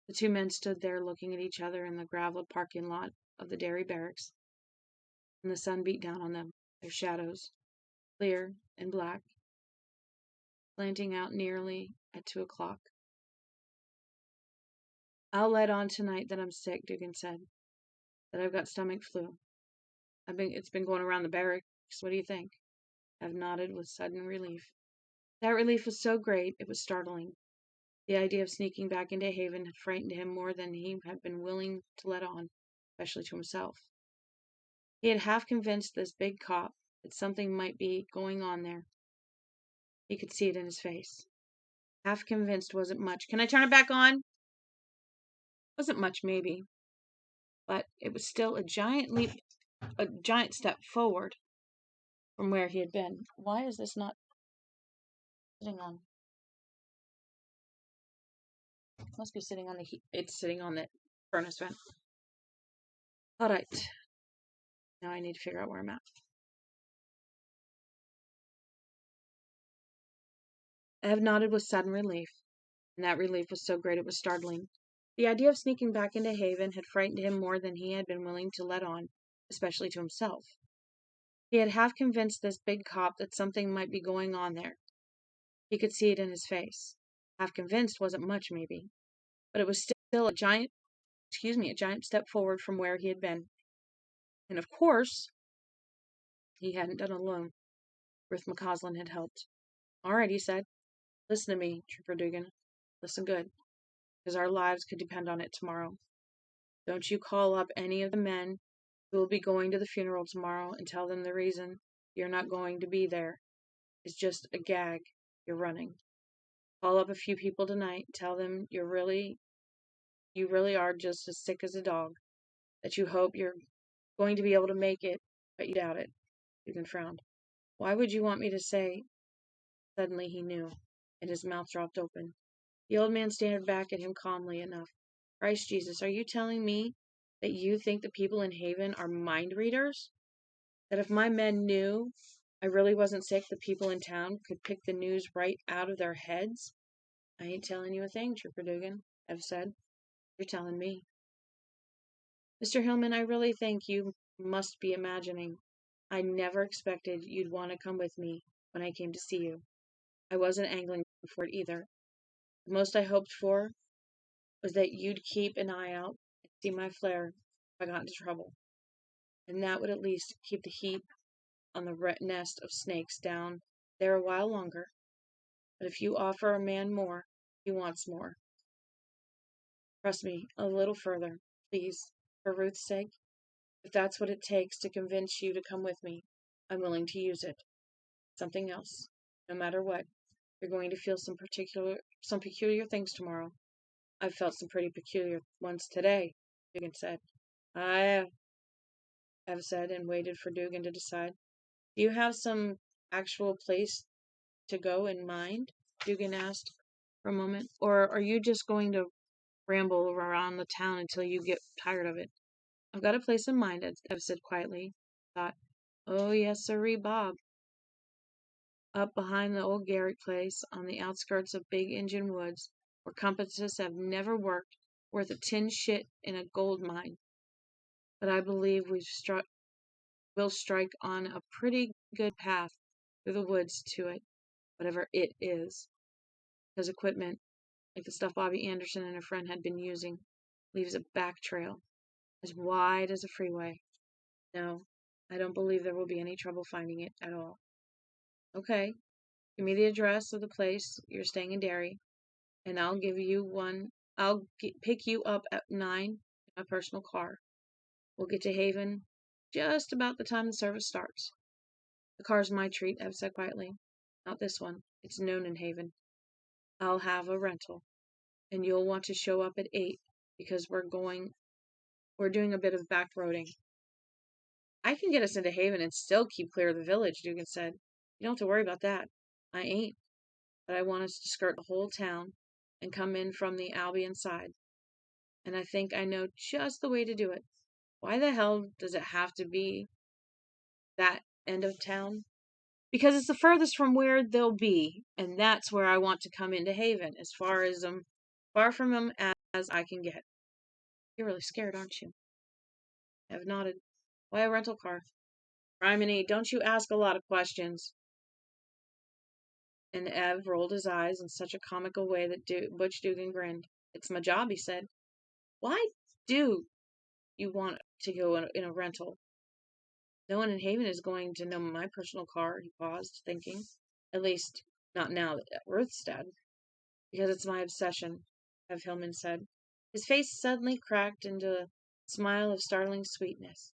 The two men stood there looking at each other in the graveled parking lot of the dairy barracks, and the sun beat down on them, their shadows, clear and black, slanting out nearly at 2 o'clock. I'll let on tonight that I'm sick, Dugan said, that I've got stomach flu. It's been going around the barracks. What do you think? Ev nodded with sudden relief. That relief was so great, it was startling. The idea of sneaking back into Haven had frightened him more than he had been willing to let on, especially to himself. He had half convinced this big cop that something might be going on there. He could see it in his face. Half convinced wasn't much. Can I turn it back on? Wasn't much, maybe. But it was still a giant step forward from where he had been. Why is this not sitting on? It must be sitting on the heat. It's sitting on the furnace vent. All right. Now I need to figure out where I'm at. Ev nodded with sudden relief, and that relief was so great it was startling. The idea of sneaking back into Haven had frightened him more than he had been willing to let on, especially to himself. He had half convinced this big cop that something might be going on there. He could see it in his face. Half convinced wasn't much, maybe, but it was still a giant step forward from where he had been. And of course, he hadn't done it alone. Ruth McCausland had helped. All right, he said. Listen to me, Trooper Dugan. Listen good, because our lives could depend on it tomorrow. Don't you call up any of the men who will be going to the funeral tomorrow and tell them the reason you're not going to be there is just a gag you're running. Call up a few people tonight, tell them you really are just as sick as a dog, that you hope you're going to be able to make it, but you doubt it. Dugan frowned. Why would you want me to say? Suddenly he knew, and his mouth dropped open. The old man stared back at him calmly enough. Christ Jesus, are you telling me that you think the people in Haven are mind readers? That if my men knew I really wasn't sick, the people in town could pick the news right out of their heads? I ain't telling you a thing, Trooper Dugan, Ev said. You're telling me. Mr. Hillman, I really think you must be imagining. I never expected you'd want to come with me when I came to see you. I wasn't angling for it either. The most I hoped for was that you'd keep an eye out and see my flare if I got into trouble. And that would at least keep the heat on the nest of snakes down there a while longer. But if you offer a man more, he wants more. Press me a little further, please, for Ruth's sake. If that's what it takes to convince you to come with me, I'm willing to use it. Something else. No matter what, you're going to feel some peculiar things tomorrow. I've felt some pretty peculiar ones today, Dugan said. I have said, and waited for Dugan to decide. Do you have some actual place to go in mind? Dugan asked for a moment. Or are you just going to ramble around the town until you get tired of it? I've got a place in mind, Ev said quietly. Thought, oh, yes, sirree, Bob. Up behind the old Garrick place, on the outskirts of Big Injun Woods, where compasses have never worked, worth a tin shit in a gold mine. But I believe we'll strike on a pretty good path through the woods to it, whatever it is. Because equipment, like the stuff Bobbi Anderson and her friend had been using, leaves a back trail as wide as a freeway. No, I don't believe there will be any trouble finding it at all. Okay, give me the address of the place you're staying in Derry, and I'll give you one. I'll pick you up at 9 in my personal car. We'll get to Haven just about the time the service starts. The car's my treat, Ev said quietly. Not this one. It's known in Haven. I'll have a rental, and you'll want to show up at 8 because we're doing a bit of back roading. I can get us into Haven and still keep clear of the village, Dugan said. You don't have to worry about that. I ain't. But I want us to skirt the whole town and come in from the Albion side. And I think I know just the way to do it. Why the hell does it have to be that end of town? Because it's the furthest from where they'll be, and that's where I want to come into Haven, as far from them as I can get. You're really scared, aren't you? Ev nodded. Why a rental car? Criminy, don't you ask a lot of questions. And Ev rolled his eyes in such a comical way that Butch Dugan grinned. It's my job, he said. Why do you want to go in a rental? No one in Haven is going to know my personal car, he paused, thinking. At least, not now that Ruth's dead. Because it's my obsession, Ev Hillman said. His face suddenly cracked into a smile of startling sweetness.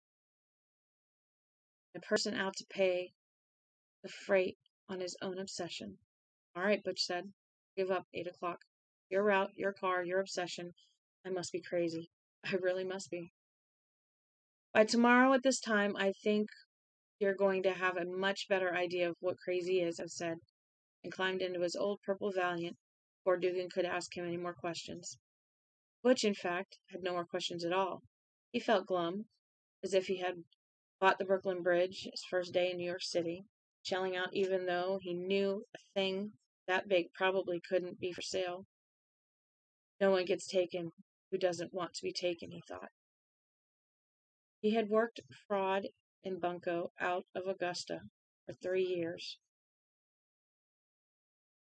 A person out to pay the freight on his own obsession. All right, Butch said. Give up, 8 o'clock. Your route, your car, your obsession. I must be crazy. I really must be. By tomorrow at this time, I think you're going to have a much better idea of what crazy is, I've said, and climbed into his old purple Valiant before Dugan could ask him any more questions. Butch, in fact, had no more questions at all. He felt glum, as if he had bought the Brooklyn Bridge his first day in New York City, shelling out even though he knew a thing that big probably couldn't be for sale. No one gets taken who doesn't want to be taken, he thought. He had worked fraud in bunco out of Augusta for 3 years.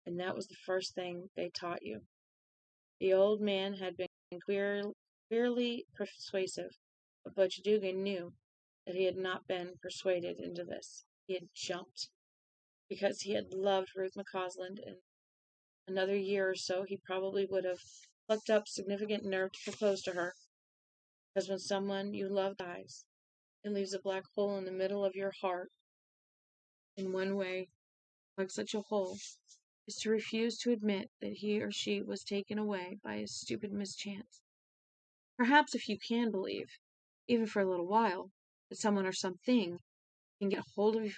And that was the first thing they taught you. The old man had been queerly persuasive, but Butch Dugan knew that he had not been persuaded into this. He had jumped. Because he had loved Ruth McCausland, in another year or so he probably would have plucked up significant nerve to propose to her. Because when someone you love dies, it leaves a black hole in the middle of your heart. In one way, like such a hole, is to refuse to admit that he or she was taken away by a stupid mischance. Perhaps if you can believe, even for a little while, that someone or something can get hold of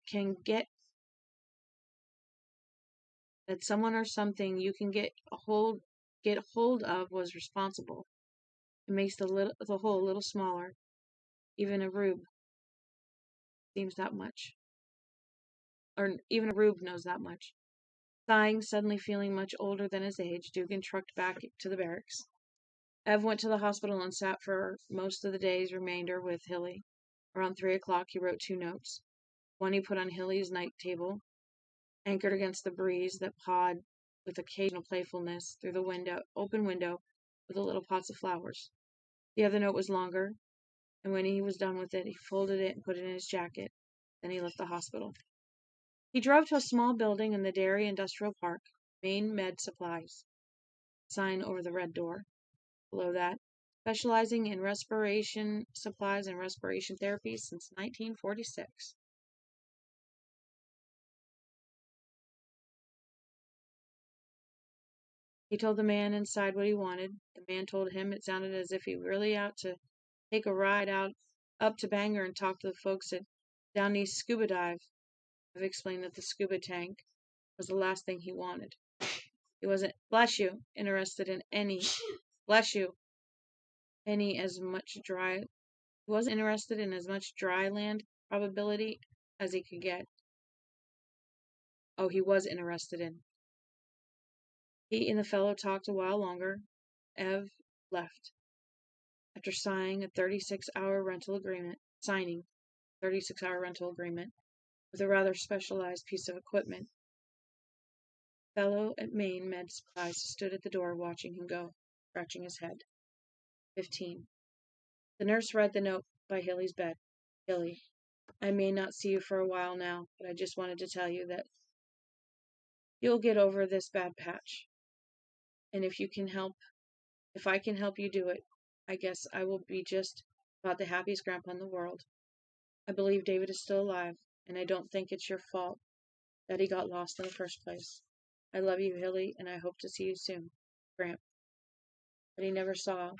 can get that someone or something you can get hold of was responsible. It makes the hole a little smaller. Even a rube seems that much. Or even a rube knows that much. Sighing, suddenly feeling much older than his age, Dugan trucked back to the barracks. Ev went to the hospital and sat for most of the day's remainder with Hilly. Around 3 o'clock, he wrote 2 notes. One he put on Hilly's night table, anchored against the breeze that pawed with occasional playfulness through the open window with the little pots of flowers. The other note was longer, and when he was done with it, he folded it and put it in his jacket. Then he left the hospital. He drove to a small building in the Dairy Industrial Park, Main Med Supplies. Sign over the red door. Below that, specializing in respiration supplies and respiration therapy since 1946. He told the man inside what he wanted. The man told him it sounded as if he really out to take a ride out up to Bangor and talk to the folks at Down East Scuba Dive. I've explained that the scuba tank was the last thing he wanted. He wasn't, interested in any as much dry. He wasn't interested in as much dry land probability as he could get. Oh, he was interested in. He and the fellow talked a while longer. Ev left after signing a 36-hour rental agreement with a rather specialized piece of equipment. The fellow at Maine Med Supplies stood at the door watching him go, scratching his head. 15. The nurse read the note by Hilly's bed. Hilly, I may not see you for a while now, but I just wanted to tell you that you'll get over this bad patch. And if I can help you do it, I guess I will be just about the happiest grandpa in the world. I believe David is still alive, and I don't think it's your fault that he got lost in the first place. I love you, Hilly, and I hope to see you soon, Gramp. But he never saw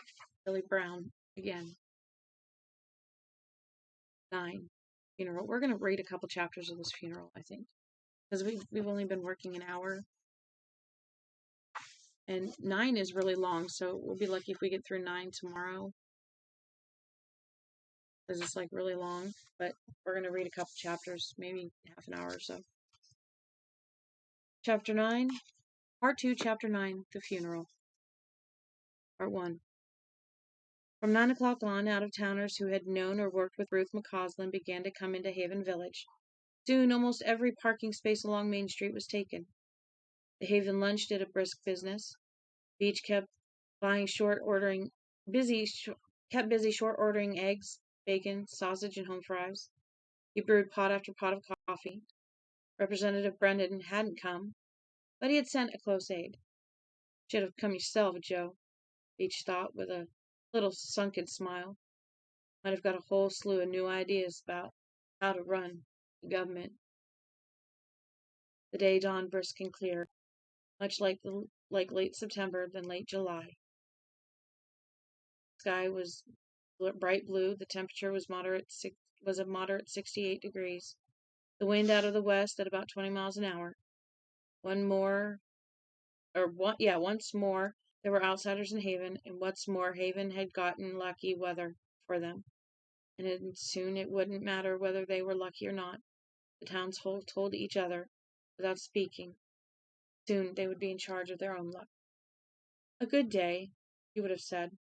Hilly Brown again. 9. Funeral. We're going to read a couple chapters of this funeral, I think, because we've only been working an hour. And 9 is really long, so we'll be lucky if we get through 9 tomorrow, because it's like really long. But we're going to read a couple chapters, maybe half an hour or so. Chapter 9, Part 2, Chapter 9, The Funeral. Part 1. From 9 o'clock on, out-of-towners who had known or worked with Ruth McCausland began to come into Haven Village. Soon, almost every parking space along Main Street was taken. The Haven Lunch did a brisk business. Beach kept busy short ordering eggs, bacon, sausage, and home fries. He brewed pot after pot of coffee. Representative Brendan hadn't come, but he had sent a close aide. Should have come yourself, Joe, Beach thought with a little sunken smile. Might have got a whole slew of new ideas about how to run the government. The day dawned brisk and clear, much like late September than late July. The sky was bright blue. The temperature was a moderate 68 degrees. The wind out of the west at about 20 miles an hour. Once more, there were outsiders in Haven, and what's more, Haven had gotten lucky weather for them. And soon it wouldn't matter whether they were lucky or not. The townsfolk told each other, without speaking. Soon they would be in charge of their own luck. A good day, he would have said.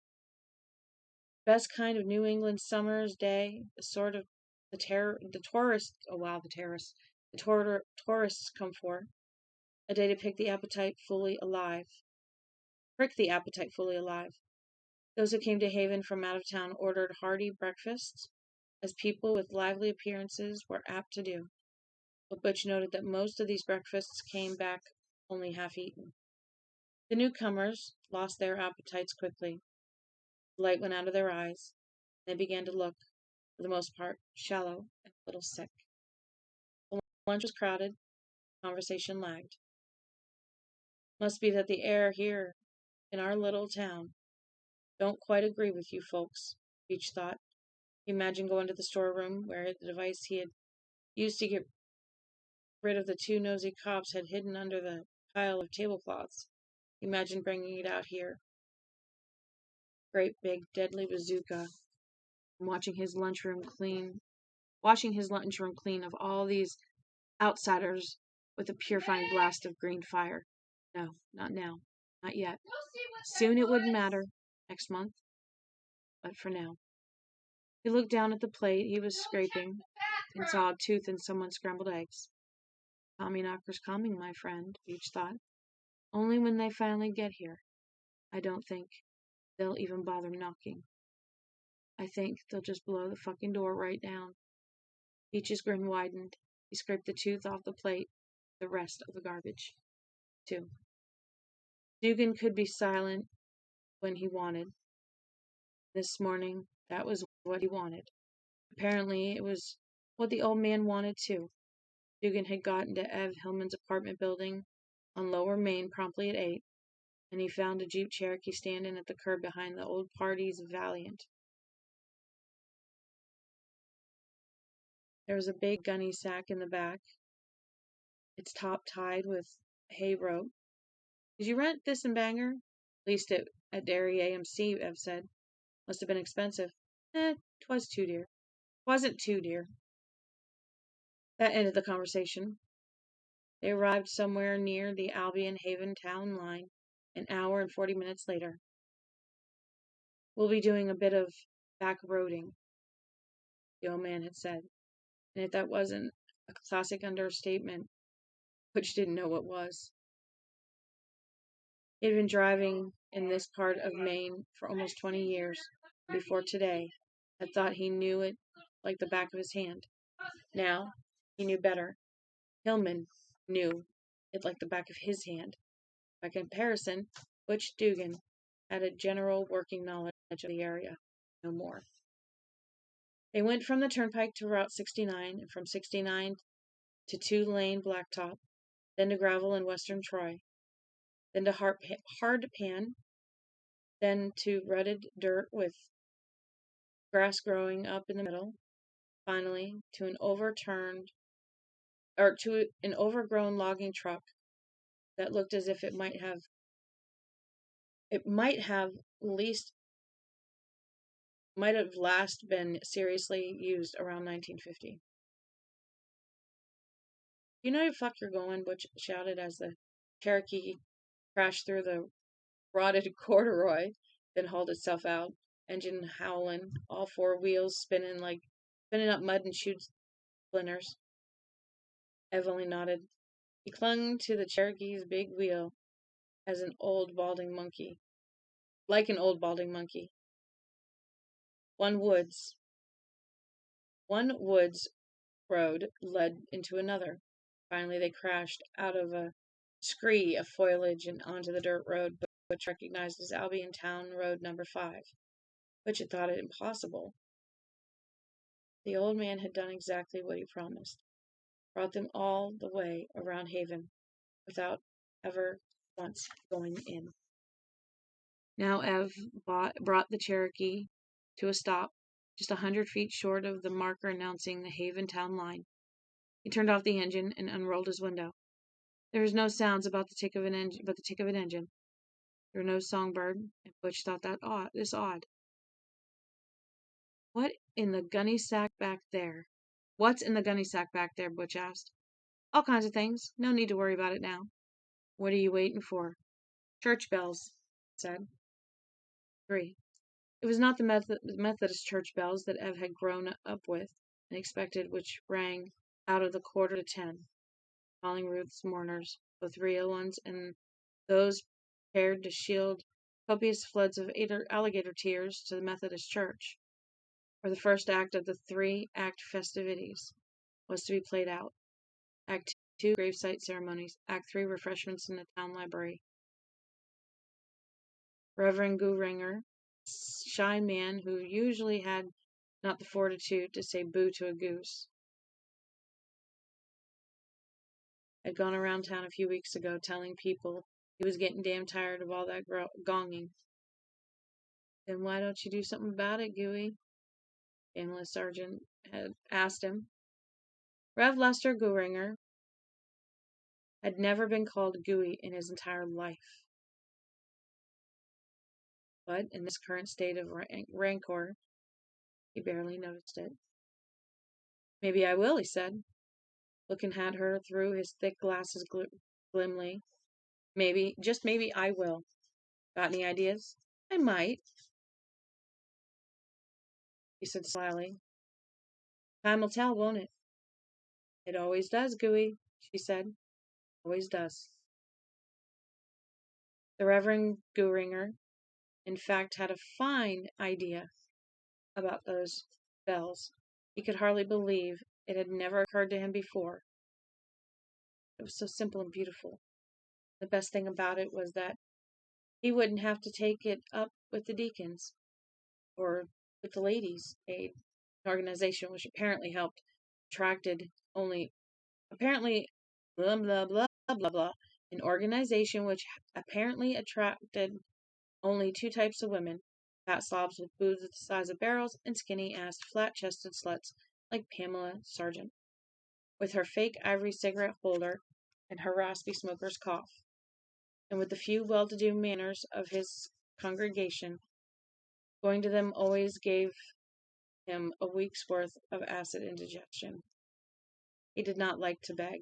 Best kind of New England summer's day, the sort of the tourists come for. A day to prick the appetite fully alive. Those who came to Haven from out of town ordered hearty breakfasts, as people with lively appearances were apt to do. But Butch noted that most of these breakfasts came back only half-eaten. The newcomers lost their appetites quickly. The light went out of their eyes, and they began to look, for the most part, shallow and a little sick. The lunch was crowded. Conversation lagged. Must be that the air here in our little town don't quite agree with you folks, Beach thought. He imagined going to the storeroom where the device he had used to get rid of the 2 nosy cops had hidden under the pile of tablecloths. He imagined bringing it out here. Great big deadly bazooka. Washing his lunchroom clean of all these outsiders with a purifying blast of green fire. No, not now. Not yet. Soon it wouldn't matter. Next month. But for now. He looked down at the plate he was scraping and saw a tooth in someone's scrambled eggs. Tommyknockers coming, my friend, Beach thought. Only when they finally get here. I don't think they'll even bother knocking. I think they'll just blow the fucking door right down. Beach's grin widened. He scraped the tooth off the plate, the rest of the garbage. 2. Dugan could be silent when he wanted. This morning, that was what he wanted. Apparently, it was what the old man wanted too. Dugan had gotten to Ev Hillman's apartment building on Lower Main promptly at 8, and he found a Jeep Cherokee standing at the curb behind the old party's Valiant. There was a big gunny sack in the back, its top tied with hay rope. Did you rent this in Bangor? At least at Derry AMC, Ev said. Must have been expensive. 'Twas too dear. Wasn't too dear. That ended the conversation. They arrived somewhere near the Albion-Haven town line an hour and 40 minutes later. We'll be doing a bit of back-roading, the old man had said. And if that wasn't a classic understatement, Butch didn't know what was. He had been driving in this part of Maine for almost 20 years, and before today, had thought he knew it like the back of his hand. Now, he knew better. Hillman knew it like the back of his hand. By comparison, Butch Dugan had a general working knowledge of the area, no more. They went from the turnpike to Route 69, and from 69 to 2-lane blacktop, then to gravel in western Troy, then to hard pan, then to rutted dirt with grass growing up in the middle, finally to an overgrown logging truck that looked as if it might have last been seriously used around 1950. You know how the fuck you're going, Butch shouted as the Cherokee crashed through the rotted corduroy, then hauled itself out, engine howling, all 4 wheels spinning up mud and chute splinters. Ev only nodded. He clung to the Cherokee's big wheel as an old balding monkey. Like an old balding monkey. One woods road led into another. Finally, they crashed out of a scree of foliage and onto the dirt road Butch recognized as Albion Town Road number 5. Butch had thought it impossible. The old man had done exactly what he promised. Brought them all the way around Haven without ever once going in. Now Ev brought the Cherokee to a stop, just 100 feet short of the marker announcing the Haven town line. He turned off the engine and unrolled his window. There was no sounds about the tick of an engine. There was no songbird, and Butch thought this odd. What's in the gunny sack back there? Butch asked. All kinds of things. No need to worry about it now. What are you waiting for? Church bells, said. 3. It was not the Methodist church bells that Ev had grown up with and expected, which rang out of the 9:45, calling Ruth's mourners, both real ones and those prepared to shield copious floods of alligator tears to the Methodist church, where the first act of the 3-act festivities was to be played out. Act 2, gravesite ceremonies. Act 3, refreshments in the town library. Reverend Gouringer, shy man who usually had not the fortitude to say boo to a goose, had gone around town a few weeks ago telling people he was getting damn tired of all that gonging. Then why don't you do something about it, Gooey? The ambulance sergeant had asked him. Rev Lester Gouringer had never been called Gooey in his entire life. But in this current state of rancor, he barely noticed it. Maybe I will, he said. looking at her through his thick glasses grimly. Maybe, just maybe, I will. Got any ideas? I might, he said slyly. Time will tell, won't it? It always does, Gooey, she said. Always does. The Reverend Gouringer, in fact, had a fine idea about those bells. He could hardly believe it had never occurred to him before. It was so simple and beautiful. The best thing about it was that he wouldn't have to take it up with the deacons or with the ladies' aid, an organization which apparently blah blah blah blah blah, an organization which apparently attracted only two types of women: fat slobs with boobs the size of barrels, and skinny-assed, flat-chested sluts like Pamela Sargent, with her fake ivory cigarette holder and her raspy smoker's cough, and with the few well-to-do manners of his congregation. Going to them always gave him a week's worth of acid indigestion. He did not like to beg.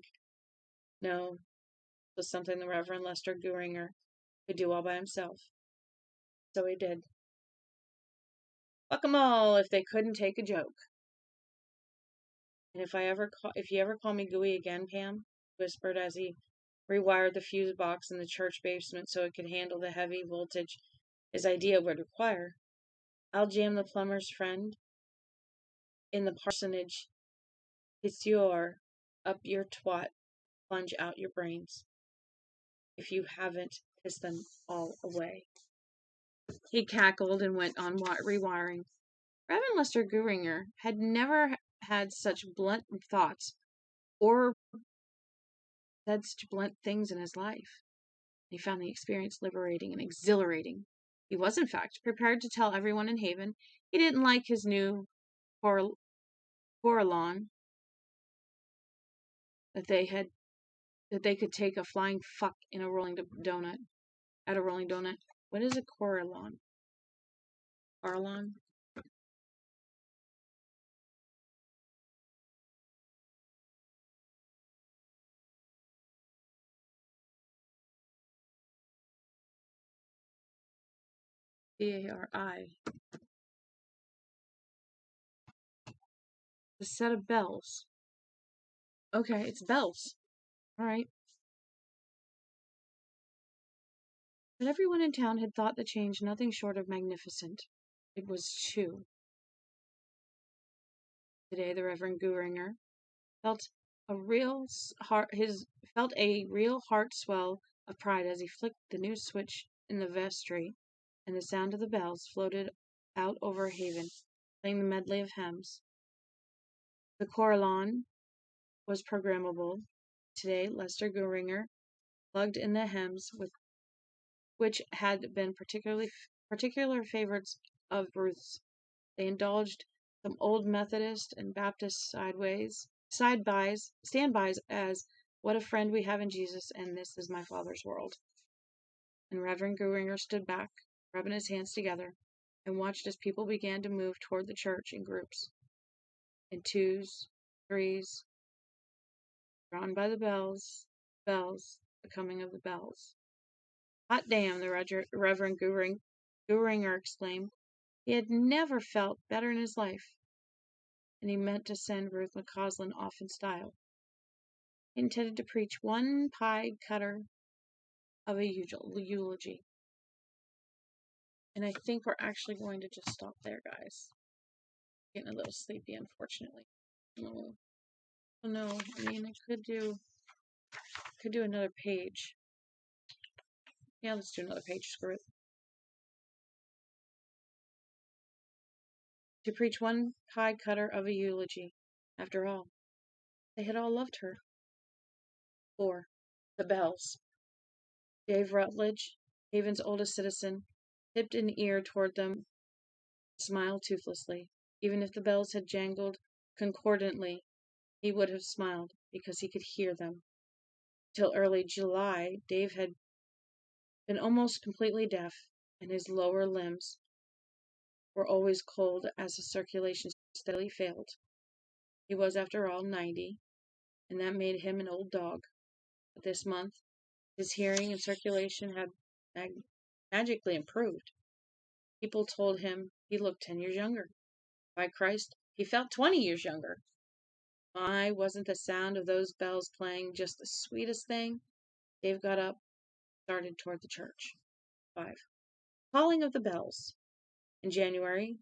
No, it was something the Reverend Lester Gouringer could do all by himself. So he did. Fuck 'em all if they couldn't take a joke. And if you ever call me Gooey again, Pam, he whispered as he rewired the fuse box in the church basement so it could handle the heavy voltage his idea would require, I'll jam the plumber's friend in the parsonage pisseur up your twat, plunge out your brains, if you haven't pissed them all away. He cackled and went on rewiring. Reverend Lester Gouringer had never had such blunt thoughts or said such blunt things in his life. He found the experience liberating and exhilarating. He was, in fact, prepared to tell everyone in Haven he didn't like his new Corallon, that they could take a flying fuck in a rolling donut. At a rolling donut. What is a Corallon? Corallon? C-A-R-I. A set of bells. Okay, it's bells. All right. But everyone in town had thought the change nothing short of magnificent. It was true. Today, the Reverend Gouringer felt a real heart swell of pride as he flicked the new switch in the vestry, and the sound of the bells floated out over Haven, playing the medley of hymns. The Corallon was programmable. Today, Lester Gouringer plugged in the hymns which had been particular favorites of Ruth's. They indulged some old Methodist and Baptist standbys as "What a Friend We Have in Jesus" and "This Is My Father's World." And Reverend Gouringer stood back, rubbing his hands together, and watched as people began to move toward the church in groups, in twos, threes, drawn by the bells, the coming of the bells. Hot damn, the Reverend Gouringer exclaimed. He had never felt better in his life, and he meant to send Ruth McCausland off in style. He intended to preach one pie cutter of a eulogy. And I think we're actually going to just stop there, guys. Getting a little sleepy, unfortunately. Oh no, I mean, I could do another page. Yeah, let's do another page, screw it. To preach one pie cutter of a eulogy. After all, they had all loved her. 4. The bells. Dave Rutledge, Haven's oldest citizen, tipped an ear toward them, and smiled toothlessly. Even if the bells had jangled concordantly, he would have smiled, because he could hear them. Till early July, Dave had been almost completely deaf, and his lower limbs were always cold as his circulation steadily failed. He was, after all, 90, and that made him an old dog. But this month, his hearing and circulation had magically improved. People told him he looked 10 years younger. By Christ, he felt 20 years younger. Why wasn't the sound of those bells playing just the sweetest thing? Dave got up, started toward the church. 5. Calling of the bells. In January,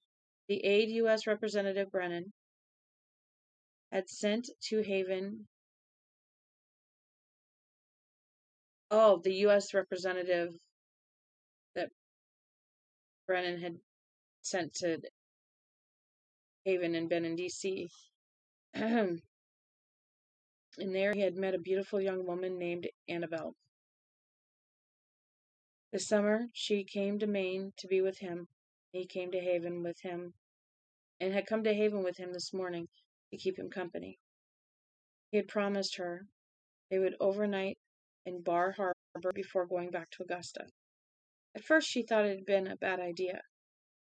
the aide U.S. Representative Brennan had sent to Haven. Oh, the U.S. representative that Brennan had sent to Haven and been in D.C. And there he had met a beautiful young woman named Annabelle. This summer, she came to Maine to be with him. He came to Haven with him and had come to Haven with him this morning to keep him company. He had promised her they would overnight in Bar Harbor before going back to Augusta. At first, she thought it had been a bad idea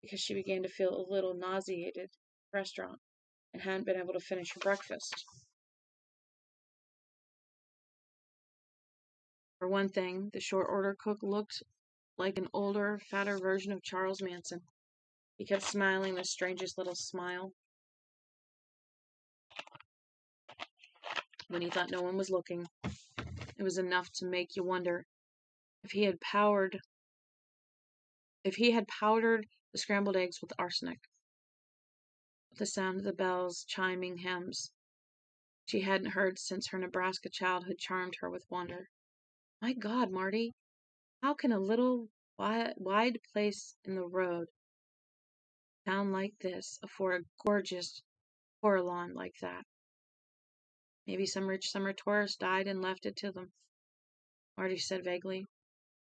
because she began to feel a little nauseated at the restaurant and hadn't been able to finish her breakfast. For one thing, the short order cook looked like an older, fatter version of Charles Manson. He kept smiling the strangest little smile when he thought no one was looking. It was enough to make you wonder if he had powdered the scrambled eggs with arsenic. The sound of the bells chiming hymns she hadn't heard since her Nebraska childhood charmed her with wonder. My God, Marty, how can a little wide place in the road town like this afford a gorgeous Coralon like that? Maybe some rich summer tourist died and left it to them, Marty said vaguely.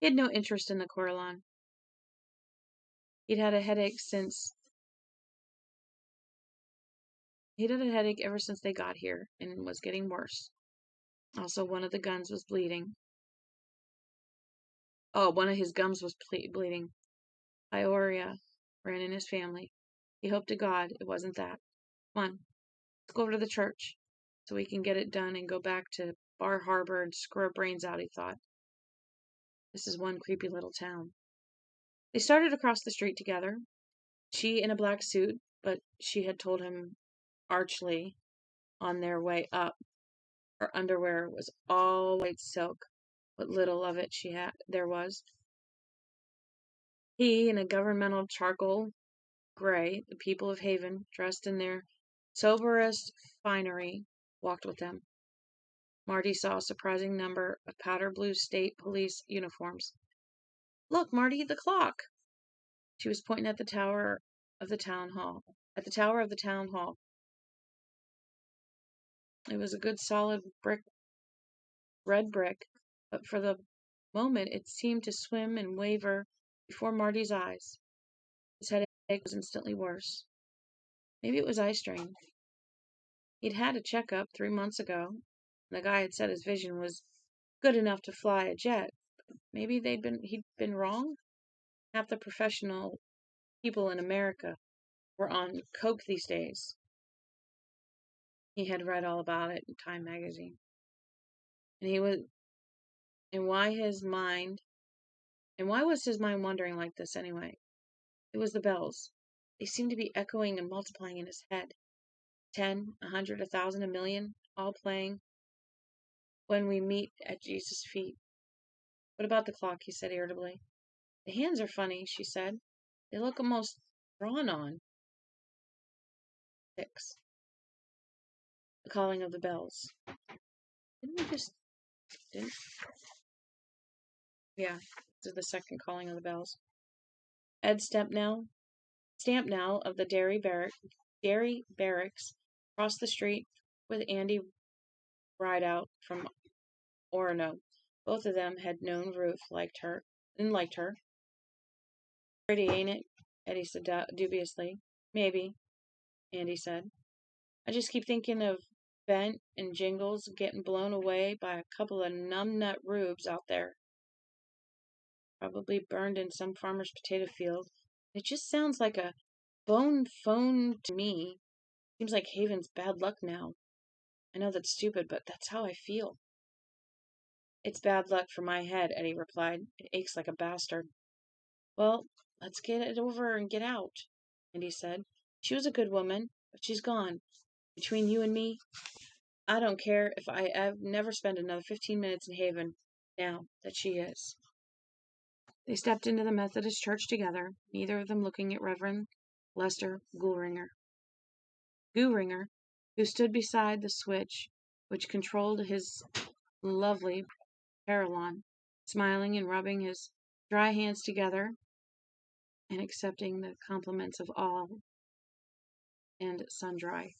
He had no interest in the Coralon. He'd had a headache ever since they got here, and was getting worse. Also, one of the guns was bleeding. Oh, one of his gums was bleeding. Pyorrhea ran in his family. He hoped to God it wasn't that. Come on, let's go over to the church so we can get it done and go back to Bar Harbor and screw our brains out, he thought. This is one creepy little town. They started across the street together, she in a black suit, but she had told him archly on their way up her underwear was all white silk, what little of it there was. He in a governmental charcoal gray, the people of Haven, dressed in their soberest finery, walked with them. Marty saw a surprising number of powder blue state police uniforms. Look, Marty, the clock! She was pointing at the tower of the town hall. It was a good solid red brick, but for the moment it seemed to swim and waver before Marty's eyes. His headache was instantly worse. Maybe it was eye strain. He'd had a checkup 3 months ago, and the guy had said his vision was good enough to fly a jet. Maybe he'd been wrong. Half the professional people in America were on coke these days. He had read all about it in Time magazine. And why was his mind wandering like this anyway? It was the bells. They seemed to be echoing and multiplying in his head. 10, 100, 1,000, a million, all playing when we meet at Jesus' feet. What about the clock? He said irritably. The hands are funny, she said. They look almost drawn on. 6. The calling of the bells. Yeah, this is the second calling of the bells. Ed Stampnell of the Dairy Barracks crossed the street with Andy Rideout from Orono. Both of them had known Ruth, liked her. Pretty, ain't it? Eddie said dubiously. Maybe, Andy said. I just keep thinking of Bent and Jingles getting blown away by a couple of numbnut rubes out there. Probably burned in some farmer's potato field. It just sounds like a bone phone to me. Seems like Haven's bad luck now. I know that's stupid, but that's how I feel. It's bad luck for my head, Eddie replied. It aches like a bastard. Well, let's get it over and get out, Andy said. She was a good woman, but she's gone. Between you and me, I don't care if I never spend another 15 minutes in Haven now that she is. They stepped into the Methodist church together, neither of them looking at Reverend Lester Gooringer, who stood beside the switch which controlled his lovely parallon, smiling and rubbing his dry hands together and accepting the compliments of all and sundry.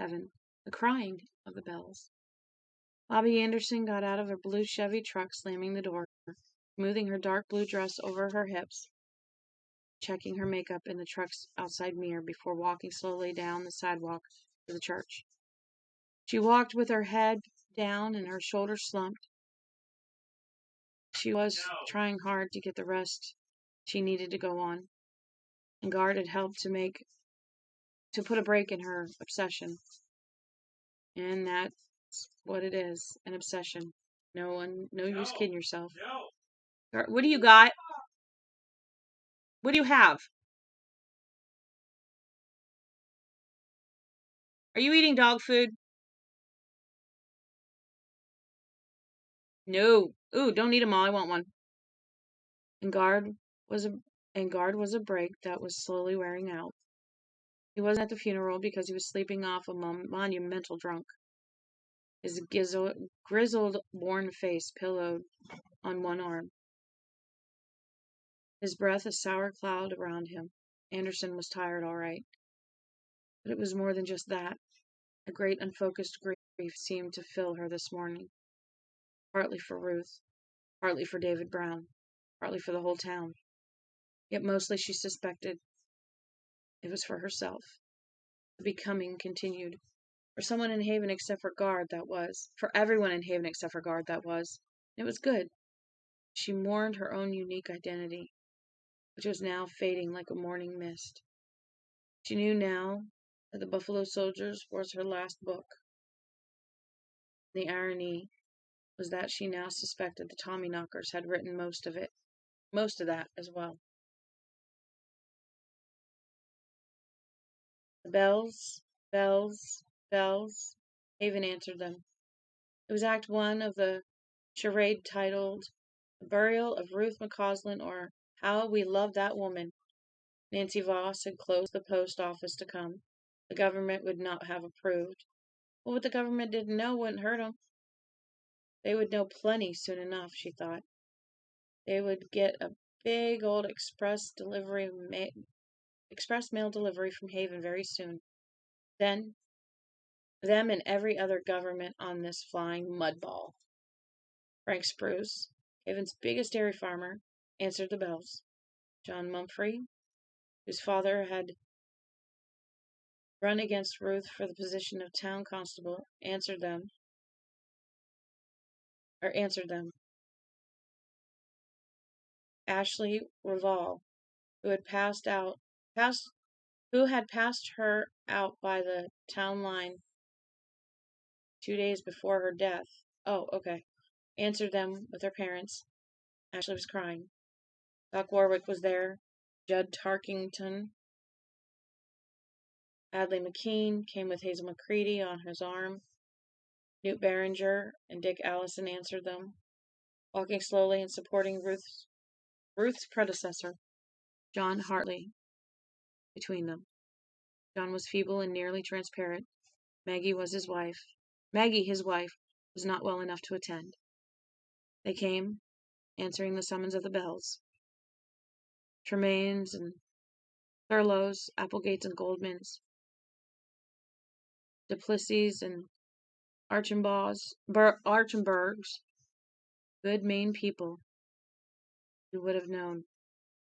7. The crying of the bells. Bobbi Anderson got out of her blue Chevy truck, slamming the door, smoothing her dark blue dress over her hips, checking her makeup in the truck's outside mirror before walking slowly down the sidewalk to the church. She walked with her head down and her shoulders slumped. She was trying hard to get the rest she needed to go on, and Guard had helped to put a break in her obsession. And that's what it is, an obsession. No use kidding yourself. Guard, what do you got? What do you have? Are you eating dog food? No. Ooh, don't eat them all. I want one. And Guard was a break that was slowly wearing out. He wasn't at the funeral because he was sleeping off a monumental drunk. His grizzled, worn face pillowed on one arm. His breath a sour cloud around him. Anderson was tired, all right. But it was more than just that. A great unfocused grief seemed to fill her this morning. Partly for Ruth, partly for David Brown, partly for the whole town. Yet mostly she suspected it was for herself. The becoming continued. For someone in Haven except for Guard, that was. For everyone in Haven except for Guard, that was. It was good. She mourned her own unique identity, which was now fading like a morning mist. She knew now that The Buffalo Soldiers was her last book. The irony was that she now suspected the Tommyknockers had written most of that as well. The bells, bells, bells. Haven answered them. It was Act 1 of the charade titled The Burial of Ruth McCausland, or How We Love That Woman. Nancy Voss had closed the post office to come. The government would not have approved. Well, what the government didn't know wouldn't hurt them. They would know plenty soon enough, she thought. They would get a big old express mail delivery from Haven very soon. Then, them and every other government on this flying mudball. Frank Spruce, Haven's biggest dairy farmer, answered the bells. John Mumphrey, whose father had run against Ruth for the position of town constable, answered them. Ashley Reval, who had passed her out by the town line 2 days before her death. Oh, okay. Answered them with her parents. Ashley was crying. Doc Warwick was there. Judd Tarkington. Adley McKean came with Hazel McCready on his arm. Newt Barringer and Dick Allison answered them, walking slowly and supporting Ruth's predecessor, John Hartley, between them. John was feeble and nearly transparent. Maggie, his wife, was not well enough to attend. They came, answering the summons of the bells. Tremaines and Thurlows, Applegates and Goldmans, Duplessis and Archambergs, good Maine people you would have known,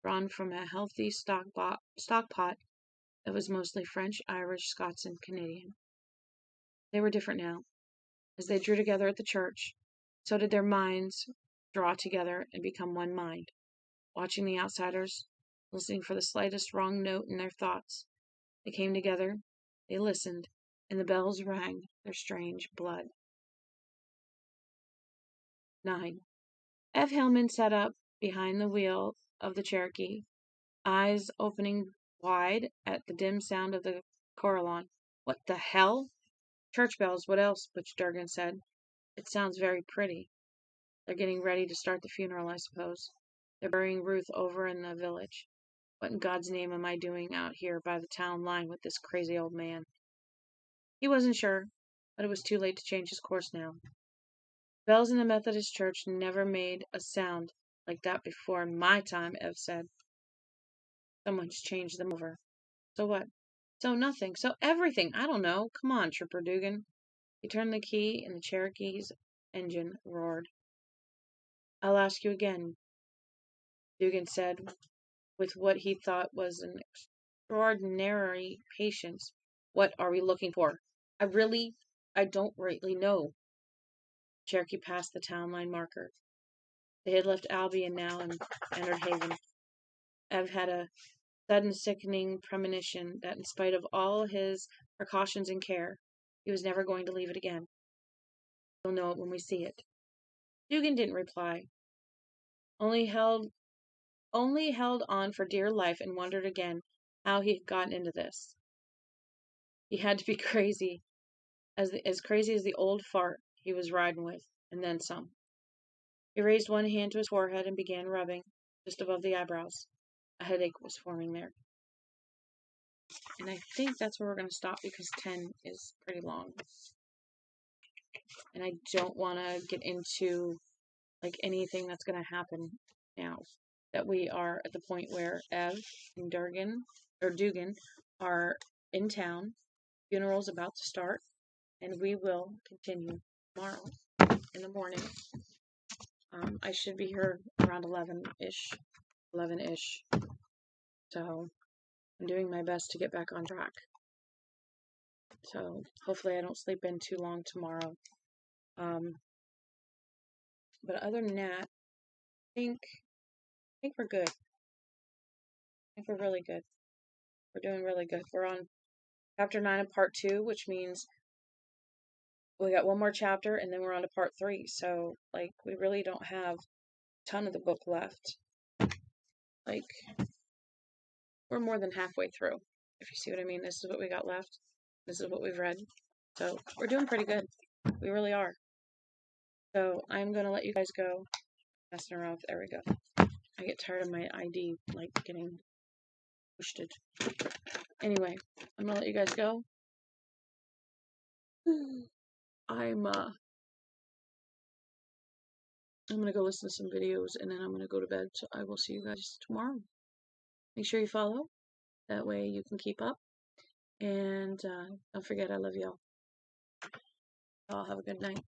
drawn from a healthy stockpot that was mostly French, Irish, Scots, and Canadian. They were different now. As they drew together at the church, so did their minds draw together and become one mind, watching the outsiders, listening for the slightest wrong note in their thoughts. They came together, they listened, and the bells rang their strange blood. 9. Ev Hillman sat up behind the wheel of the Cherokee, eyes opening wide at the dim sound of the carillon. What the hell? Church bells, what else? Butch Durgan said. It sounds very pretty. They're getting ready to start the funeral, I suppose. They're burying Ruth over in the village. What in God's name am I doing out here by the town line with this crazy old man? He wasn't sure, but it was too late to change his course now. The bells in the Methodist church never made a sound like that before in my time, Ev said. Someone's changed them over. So what? So nothing. So everything. I don't know. Come on, Trooper Dugan. He turned the key and the Cherokee's engine roared. I'll ask you again, Dugan said, with what he thought was an extraordinary patience. What are we looking for? I don't rightly know. Cherokee passed the town line marker. They had left Albion now and entered Haven. Ev had a sudden sickening premonition that in spite of all his precautions and care, he was never going to leave it again. We'll know it when we see it. Dugan didn't reply, only held on for dear life and wondered again how he had gotten into this. He had to be crazy, as crazy as the old fart he was riding with, and then some. He raised one hand to his forehead and began rubbing, just above the eyebrows. A headache was forming there. And I think that's where we're going to stop because 10 is pretty long. And I don't want to get into anything that's going to happen now that we are at the point where Ev and Dugan are in town. Funeral's about to start, and we will continue tomorrow in the morning. I should be here around 11-ish. So I'm doing my best to get back on track. So hopefully I don't sleep in too long tomorrow. But other than that, I think we're good. I think we're really good. We're doing really good. We're on chapter 9 of part 2, which means we got one more chapter and then we're on to part 3. So we really don't have a ton of the book left. We're more than halfway through, if you see what I mean. This is what we got left. This is what we've read. So we're doing pretty good. We really are. So I'm going to let you guys go. Messing around. There we go. I get tired of my ID, getting pushed. Anyway, I'm going to let you guys go. I'm going to go listen to some videos and then I'm going to go to bed. So I will see you guys tomorrow. Make sure you follow. That way you can keep up. And don't forget, I love y'all. Y'all have a good night.